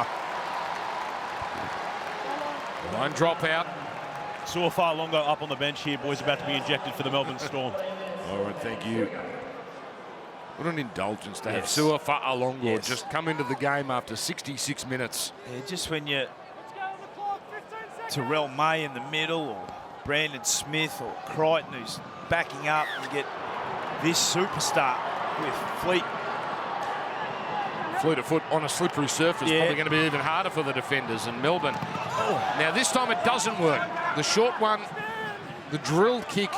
Speaker 1: Line drop out.
Speaker 3: Suafar Longo up on the bench here, boys, about to be injected for the Melbourne Storm.
Speaker 1: All right, thank you. What an indulgence to have Suafar Longo just come into the game after 66 minutes.
Speaker 2: Yeah, just when you Terrell May in the middle, or Brandon Smith, or Crichton who's backing up, and get this superstar with Fleet.
Speaker 1: Fleet of foot on a slippery surface, probably going to be even harder for the defenders. And Melbourne, now this time it doesn't work. The short one, the drilled kick,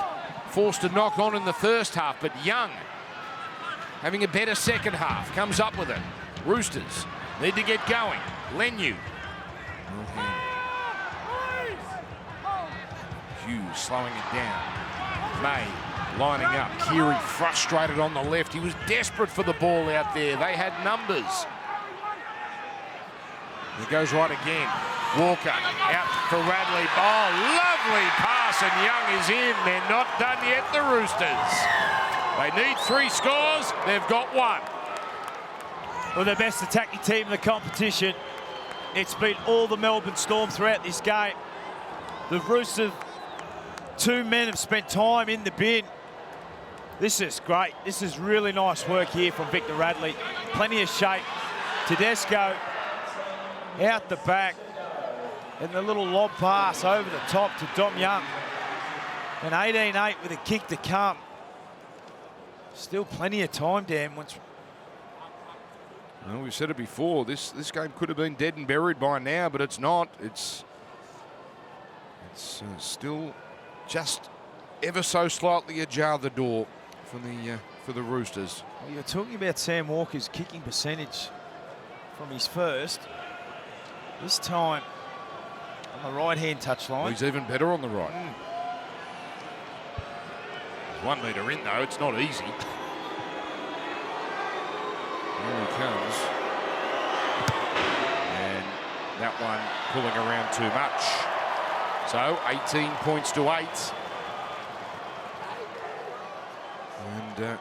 Speaker 1: forced to knock on in the first half, but Young, having a better second half, comes up with it. Roosters need to get going. Lenu. Hughes slowing it down. May lining up. Keary frustrated on the left. He was desperate for the ball out there. They had numbers. It goes right again. Walker out for Radley. Oh, lovely pass, and Young is in. They're not done yet, the Roosters. They need 3 scores. They've got 1.
Speaker 2: Well, the best attacking team in the competition. It's been all the Melbourne Storm throughout this game. The Roosters, 2 men have spent time in the bin. This is great. This is really nice work here from Victor Radley. Plenty of shape. Tedesco out the back. And the little lob pass over the top to Dom Young. And 18-8 with a kick to come. Still plenty of time, Dan. Well,
Speaker 1: we've said it before. This game could have been dead and buried by now, but it's not. It's still just ever so slightly ajar the door for the Roosters.
Speaker 2: Well, you're talking about Sam Walker's kicking percentage from his first. This time on the right-hand touchline.
Speaker 1: He's even better on the right. He's 1 metre in, though. It's not easy. Here he comes. And that one pulling around too much. So 18 points to 8. And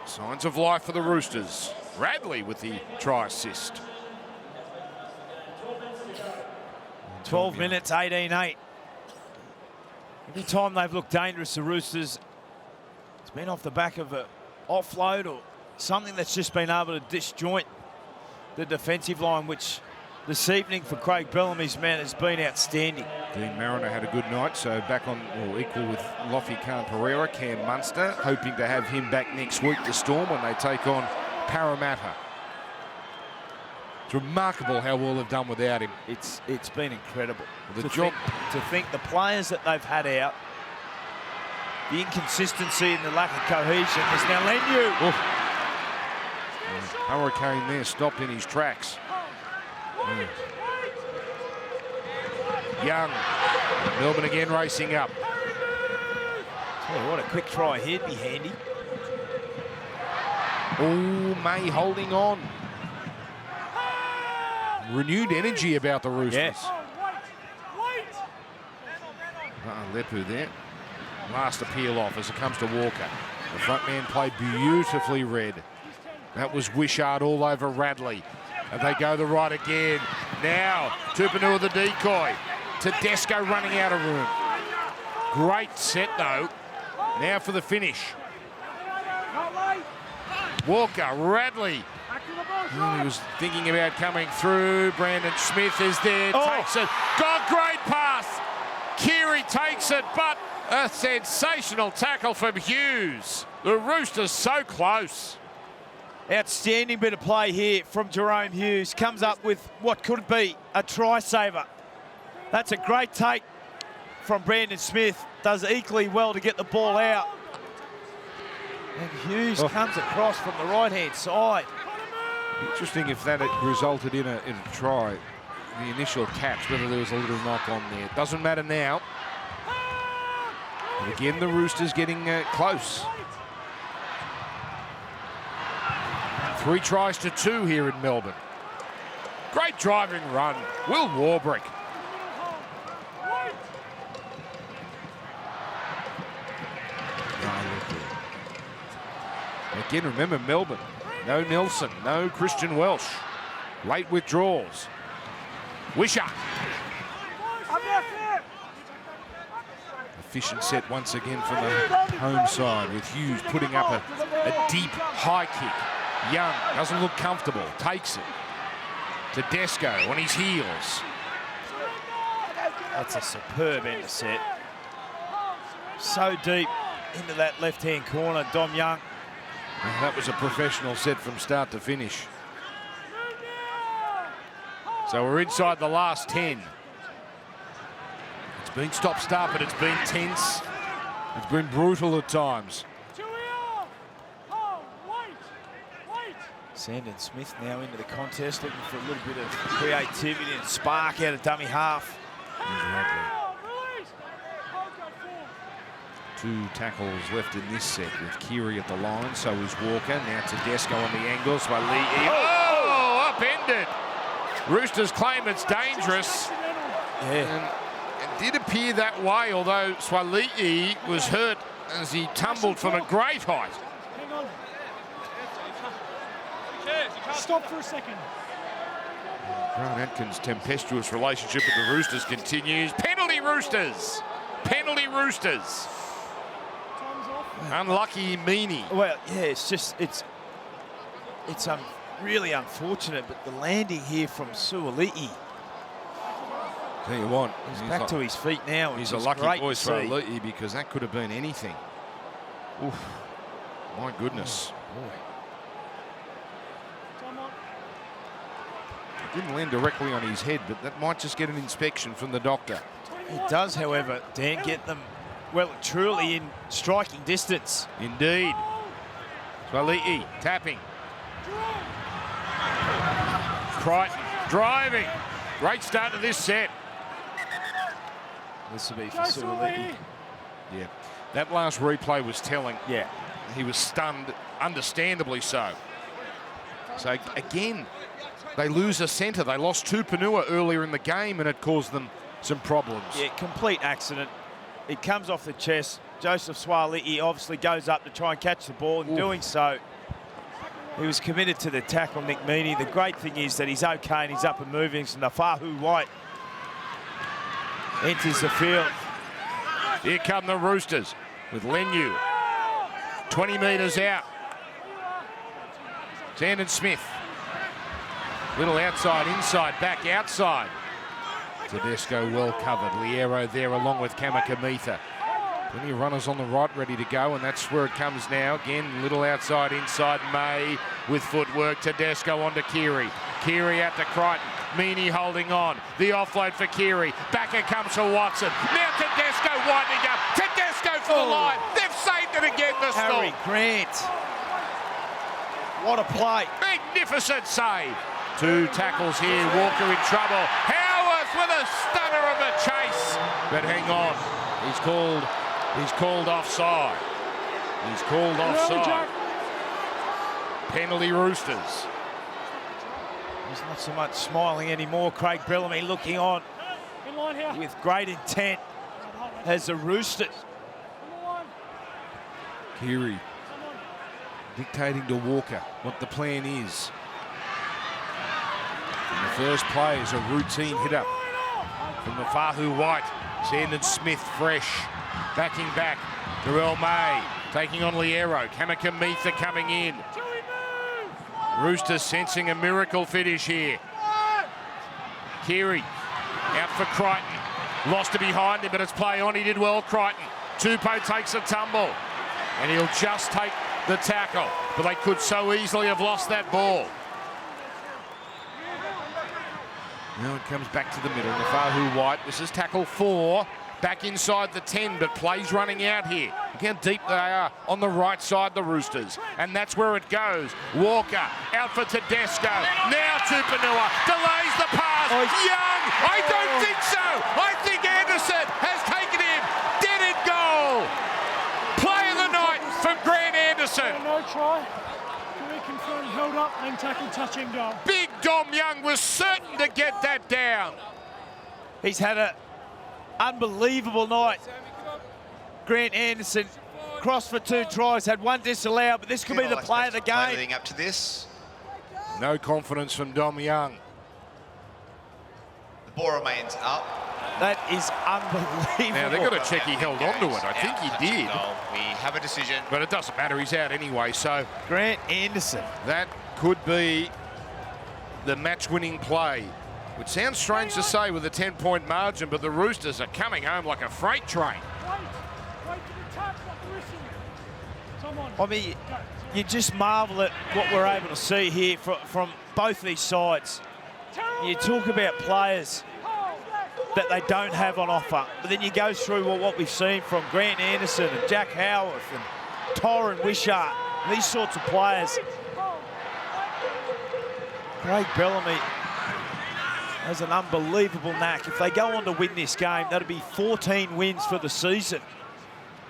Speaker 1: signs of life for the Roosters. Radley with the try assist.
Speaker 2: 12 minutes, 18-8. Every time they've looked dangerous, the Roosters, it's been off the back of an offload or something that's just been able to disjoint the defensive line, which this evening for Craig Bellamy's man has been outstanding.
Speaker 1: Dean Mariner had a good night, so back on, well, equal with Lofi Khan Pereira. Cam Munster, hoping to have him back next week, the Storm, when they take on Parramatta. It's remarkable how well they've done without him.
Speaker 2: It's been incredible.
Speaker 1: To
Speaker 2: think the players that they've had out, the inconsistency and the lack of cohesion. There's now Lenu.
Speaker 1: Hurricane there, stopped in his tracks. Young. Melbourne again racing up.
Speaker 2: Oh, what a quick try. He'd be handy.
Speaker 1: Oh, May holding on. Renewed energy about the Roosters.
Speaker 2: Yes.
Speaker 1: Lepu there. Last appeal off as it comes to Walker. The front man played beautifully red. That was Wishart all over Radley. And they go the right again. Now, Tupanua the decoy. Tedesco running out of room. Great set, though. Now for the finish. Walker, Radley. He was thinking about coming through. Brandon Smith is there, takes it. Got great pass. Keary takes it, but a sensational tackle from Hughes. The Roosters so close.
Speaker 2: Outstanding bit of play here from Jerome Hughes. Comes up with what could be a try saver. That's a great take from Brandon Smith. Does equally well to get the ball out. And Hughes comes across from the right-hand side.
Speaker 1: Interesting if that had resulted in a try. The initial catch, whether there was a little knock on there. Doesn't matter now. And again, the Roosters getting close. 3 tries to 2 here in Melbourne. Great driving run. Will Warbrick. Again, remember Melbourne. No Nelson, no Christian Welsh. Late withdrawals. Wishart. Efficient set once again from the home side with Hughes putting up a deep high kick. Young doesn't look comfortable, takes it. Tedesco on his heels.
Speaker 2: That's a superb intercept. So deep into that left-hand corner, Dom Young.
Speaker 1: That was a professional set from start to finish. So we're inside the last 10. It's been stop-start, but it's been tense. It's been brutal at times.
Speaker 2: Sandon Smith now into the contest, looking for a little bit of creativity and spark out of dummy half.
Speaker 1: Two tackles left in this set with Keary at the line, so is Walker. Now Tedesco on the angle. Swaliti. Oh, upended. Roosters claim it's dangerous.
Speaker 2: Yeah.
Speaker 1: And it did appear that way, although Swaliti was hurt as he tumbled from a great height.
Speaker 4: Hang on. Stop for a second.
Speaker 1: Grant Atkins' tempestuous relationship with the Roosters continues. Penalty Roosters! Penalty Roosters!
Speaker 4: Time's off.
Speaker 1: Unlucky Meany.
Speaker 2: Well, yeah, it's really unfortunate, but the landing here from Suoliti.
Speaker 1: Tell you what,
Speaker 2: He's back to his feet now.
Speaker 1: He's a lucky boy for Suoliti because that could have been anything. Oof. My goodness.
Speaker 2: Boy.
Speaker 1: Didn't land directly on his head, but that might just get an inspection from the doctor.
Speaker 2: It does, however, Dan, get them, well, truly in striking distance.
Speaker 1: Indeed. Swaliti tapping. Crichton driving. Great start to this set.
Speaker 2: This will be for Suoliti.
Speaker 1: Yeah. That last replay was telling.
Speaker 2: Yeah.
Speaker 1: He was stunned, understandably so. So, again, they lose a centre. They lost Tupanua earlier in the game and it caused them some problems.
Speaker 2: Yeah, complete accident. It comes off the chest. Joseph Swaliti obviously goes up to try and catch the ball. In doing so, he was committed to the tackle, Nick Meany. The great thing is that he's okay and he's up and moving. So Nafahu White enters the field.
Speaker 1: Here come the Roosters with Lenu. 20 metres out. Sandon Smith. Little outside, inside, back outside. Tedesco well covered. Liero there along with Kamakamitha. Plenty of runners on the right ready to go, and that's where it comes now. Again, little outside, inside, May with footwork. Tedesco onto Keary. Keary out to Crichton. Meany holding on. The offload for Keary. Back it comes for Watson. Now Tedesco winding up. Tedesco for the line. They've saved it again, the
Speaker 2: Harry
Speaker 1: Storm.
Speaker 2: Grant. What a play.
Speaker 1: Magnificent save. Two tackles here. Walker in trouble. Howarth with a stunner of a chase. But hang on. He's called offside. He's called offside. Penalty Roosters.
Speaker 2: He's not so much smiling anymore. Craig Bellamy looking on
Speaker 4: In line here.
Speaker 2: with great intent as the Roosters.
Speaker 1: Keary dictating to Walker what the plan is. And the first play is a routine hit up from Nafahu White. Sandon Smith fresh. Backing back. Darrell May taking on Liero. Kamakamitha coming in. Roosters sensing a miracle finish here. Keary out for Crichton. Lost to behind him, but it's play on. He did well, Crichton. Tupou takes a tumble. And he'll just take the tackle. But they could so easily have lost that ball. Now it comes back to the middle. Nafahu White. This is tackle 4. Back inside the 10, but play's running out here. Look how deep they are on the right side, the Roosters. And that's where it goes. Walker out for Tedesco. Now Tupanua delays the pass. Young, I don't think so. I think Anderson has taken him. Dead in goal. Play of the night from Grant Anderson.
Speaker 4: No try. Can we confirm held up and tackle touching goal?
Speaker 1: Big Dom Young was certain to get that down.
Speaker 2: He's had an unbelievable night. Grant Anderson crossed for 2 tries, had 1 disallowed, but this could be the play of the game.
Speaker 5: Leading up to this.
Speaker 1: No confidence from Dom Young.
Speaker 5: The ball remains up.
Speaker 2: That is unbelievable.
Speaker 1: Now, they've got to check he held onto it. I think he did.
Speaker 5: We have a decision.
Speaker 1: But it doesn't matter. He's out anyway. So
Speaker 2: Grant Anderson.
Speaker 1: that could be the match-winning play. Which sounds strange to say with a 10-point margin, but the Roosters are coming home like a freight train.
Speaker 4: Wait for the tap, not the whistle.
Speaker 2: I mean, you just marvel at what we're able to see here from both these sides. You talk about players that they don't have on offer, but then you go through what we've seen from Grant Anderson and Jack Howarth and Tyron Wishart, these sorts of players. Craig Bellamy has an unbelievable knack. If they go on to win this game, that'll be 14 wins for the season.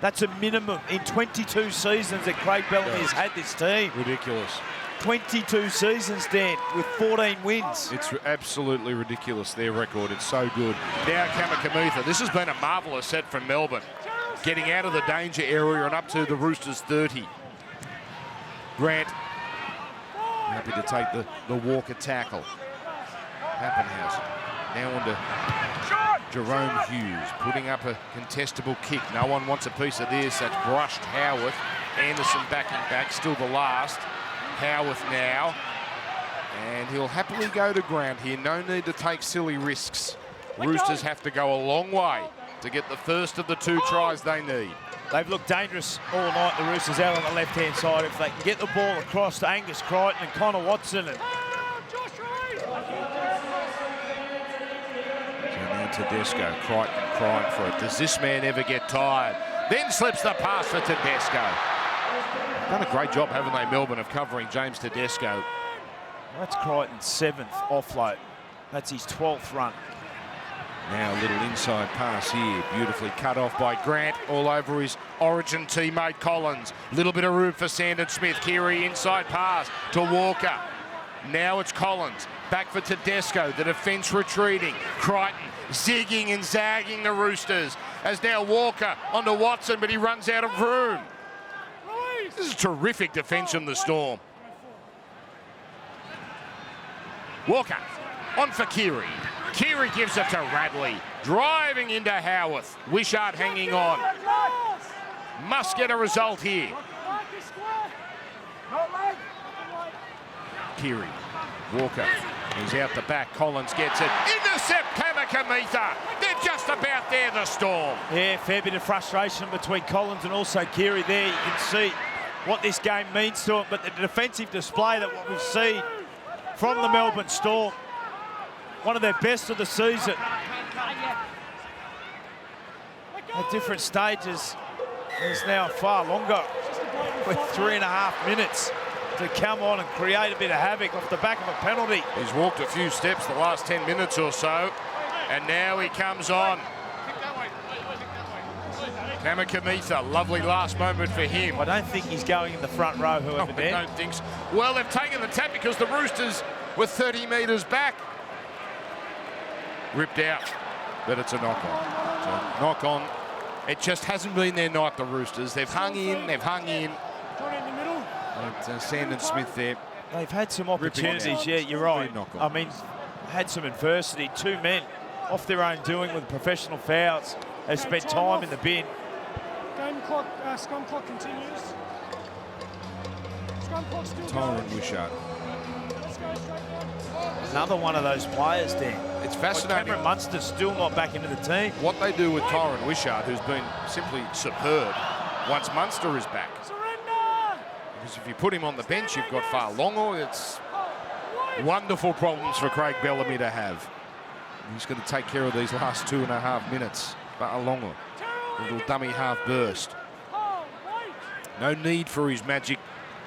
Speaker 2: That's a minimum in 22 seasons that Craig Bellamy has had this team.
Speaker 1: Ridiculous.
Speaker 2: 22 seasons, Dan, with 14 wins.
Speaker 1: It's absolutely ridiculous, their record. It's so good. Now Kamikamitha. This has been a marvellous set from Melbourne. Getting out of the danger area and up to the Roosters 30. Grant happy to take the Walker tackle. Pappenhausen now on to Jerome Hughes, putting up a contestable kick. No one wants a piece of this. That's brushed Howarth. Anderson backing back, still the last. Howarth now, and he'll happily go to ground here. No need to take silly risks. Roosters have to go a long way to get the first of the 2 tries they need.
Speaker 2: They've looked dangerous all night, the Roosters, out on the left-hand side. If they can get the ball across to Angus Crichton and Connor Watson. And
Speaker 1: Tedesco, Crichton crying for it. Does this man ever get tired? Then slips the pass for Tedesco. Done a great job, haven't they, Melbourne, of covering James Tedesco.
Speaker 2: That's Crichton's 7th offload. That's his 12th run.
Speaker 1: Now a little inside pass here, beautifully cut off by Grant, all over his Origin teammate Collins. Little bit of room for Sandon Smith. Keary inside pass to Walker. Now it's Collins, back for Tedesco, the defence retreating. Crichton zigging and zagging the Roosters, as now Walker onto Watson, but he runs out of room. This is terrific defence from the Storm. Walker on for Keary. Keary gives it to Radley, driving into Howarth. Wishart hanging on. Must get a result here. Keary, Walker, he's out the back. Collins gets it. Intercept Kamikamitha. They're just about there, the Storm.
Speaker 2: Yeah, fair bit of frustration between Collins and also Keary there. You can see what this game means to him, but the defensive display that what we've seen from the Melbourne Storm, one of their best of the season. At different stages, is now far longer with 3.5 minutes to come on and create a bit of havoc off the back of a penalty.
Speaker 1: He's walked a few steps the last 10 minutes or so, and now he comes on. Kamikamitha, lovely last moment for him.
Speaker 2: I don't think he's going in the front row, whoever
Speaker 1: I don't think so. Well, they've taken the tap because the Roosters were 30 metres back. Ripped out, but it's a knock-on. So, knock-on. It just hasn't been their night, the Roosters. They've hung in, But Sandon Smith there.
Speaker 2: They've had some opportunities, yeah, you're right. I mean, had some adversity. 2 men off their own doing with professional fouls. They've spent time in the bin.
Speaker 4: Game clock, scrum clock continues. Scrum clock still going.
Speaker 1: Tyron Wishart.
Speaker 4: Let's go straight down.
Speaker 2: Another one of those players, Dan.
Speaker 1: It's fascinating.
Speaker 2: Cameron Munster's still not back into the team.
Speaker 1: What they do with Tyron Wishart, who's been simply superb once Munster is back.
Speaker 4: Surrender!
Speaker 1: Because if you put him on the bench, you've got Fa'alogo. It's wonderful problems for Craig Bellamy to have. He's going to take care of these last 2.5 minutes. Fa'alogo, a little dummy half burst. No need for his magic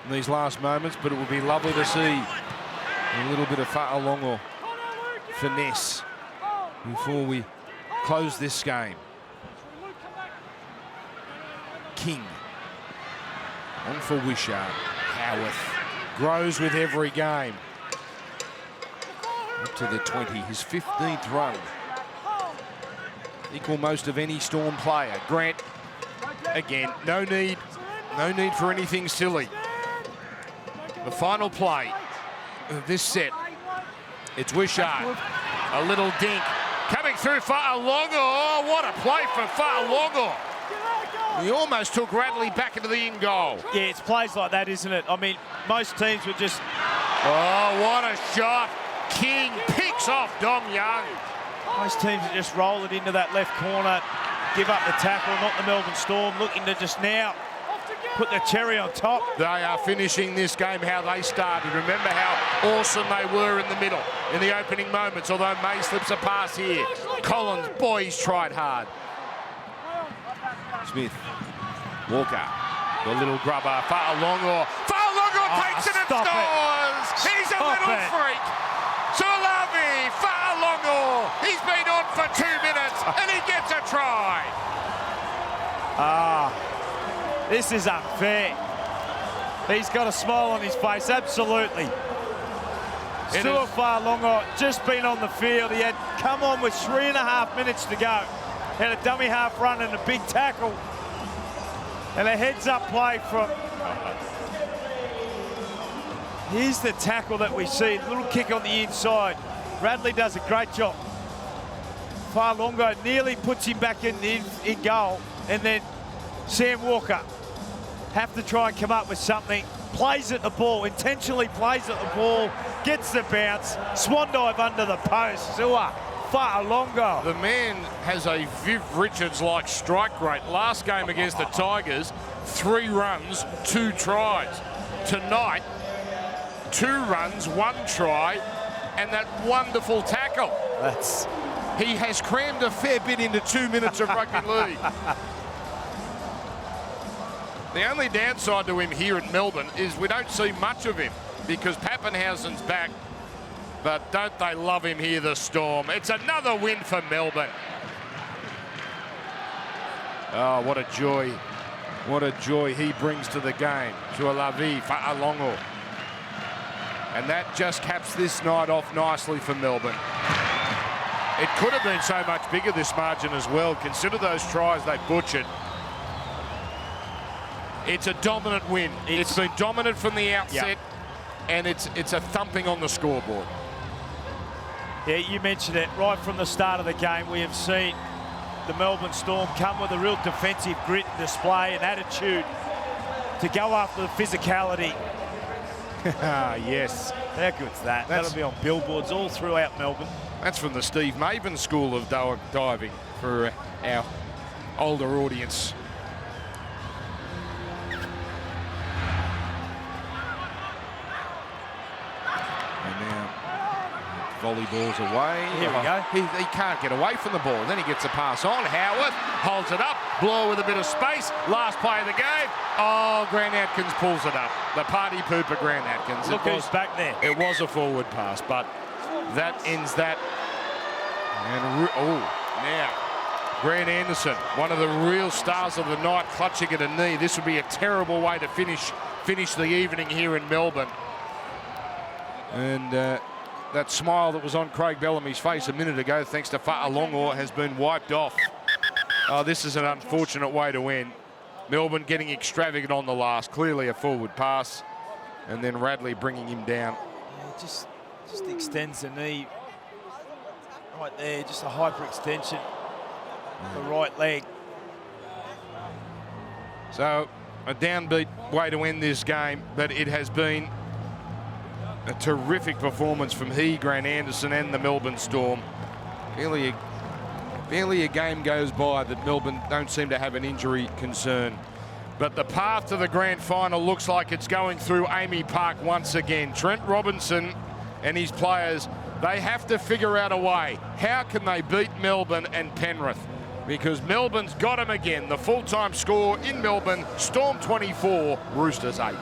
Speaker 1: in these last moments, but it would be lovely to see a little bit of Fa'alogo finesse before we close this game. King on for Wishart. Howarth grows with every game. Up to the 20, his 15th run. Equal most of any Storm player. Grant, again, no need for anything silly. The final play of this set, it's Wishart. A little dink coming through Fa'alogo. Oh, what a play for Fa'alogo. He almost took Radley back into the in goal.
Speaker 2: Yeah, it's plays like that, isn't it? I mean, most teams would just...
Speaker 1: Oh, what a shot. King picks off Dom Young.
Speaker 2: Most teams would just roll it into that left corner, give up the tackle, not the Melbourne Storm, looking to just now put the cherry on top.
Speaker 1: They are finishing this game how they started. Remember how awesome they were in the middle, in the opening moments, although May slips a pass here. Collins, boy, he's tried hard. Smith, Walker, the little grubber, Fa'alongo takes it and scores! He's a little freak! Sualavi, Fa'alongo, he's been on for 2 minutes and he gets a try!
Speaker 2: This is unfair. He's got a smile on his face, absolutely. Stuart Fa'alongo just been on the field. He had come on with 3.5 minutes to go. Had a dummy half run and a big tackle. And a heads-up play from... Here's the tackle that we see. Little kick on the inside. Radley does a great job. Fa'alongo nearly puts him back in goal. And then Sam Walker have to try and come up with something. Plays at the ball, intentionally plays at the ball, gets the bounce, swan dive under the post. Sua Fa'alongo.
Speaker 1: The man has a Viv Richards-like strike rate. Last game against the Tigers, 3 runs, 2 tries. Tonight, 2 runs, 1 try, and that wonderful tackle. He has crammed a fair bit into 2 minutes of rugby league. The only downside to him here in Melbourne is we don't see much of him because Pappenhausen's back, but don't they love him here, the Storm. It's another win for Melbourne. Oh, what a joy. What a joy he brings to the game. Sualavi, Fa'alongo. And that just caps this night off nicely for Melbourne. It could have been so much bigger, this margin as well. Consider those tries they butchered. It's a dominant win. It's been dominant from the outset, and it's a thumping on the scoreboard.
Speaker 2: Yeah, you mentioned it right from the start of the game. We have seen the Melbourne Storm come with a real defensive grit and display and attitude to go after the physicality.
Speaker 1: Yes.
Speaker 2: How good's that? That'll be on billboards all throughout Melbourne.
Speaker 1: That's from the Steve Maven School of Diving for our older audience. Volleyball's away.
Speaker 2: Here we go.
Speaker 1: He can't get away from the ball. Then he gets a pass on. Howarth holds it up. Bloor with a bit of space. Last play of the game. Oh, Grant Atkins pulls it up. The party pooper, Grant Atkins.
Speaker 2: Look who's back there.
Speaker 1: It was a forward pass, but that ends that. And now Grant Anderson, one of the real stars of the night, clutching at a knee. This would be a terrible way to finish the evening here in Melbourne. And that smile that was on Craig Bellamy's face a minute ago, thanks to Fa'alongo, has been wiped off. Oh, this is an unfortunate way to end. Melbourne getting extravagant on the last. Clearly a forward pass. And then Radley bringing him down.
Speaker 2: Yeah, just extends the knee right there. Just a hyperextension. The right leg.
Speaker 1: So a downbeat way to end this game, but it has been a terrific performance from Grant Anderson and the Melbourne Storm. Barely a game goes by that Melbourne don't seem to have an injury concern. But the path to the grand final looks like it's going through Amy Park once again. Trent Robinson and his players, they have to figure out a way. How can they beat Melbourne and Penrith? Because Melbourne's got them again. The full-time score in Melbourne, Storm 24, Roosters 8.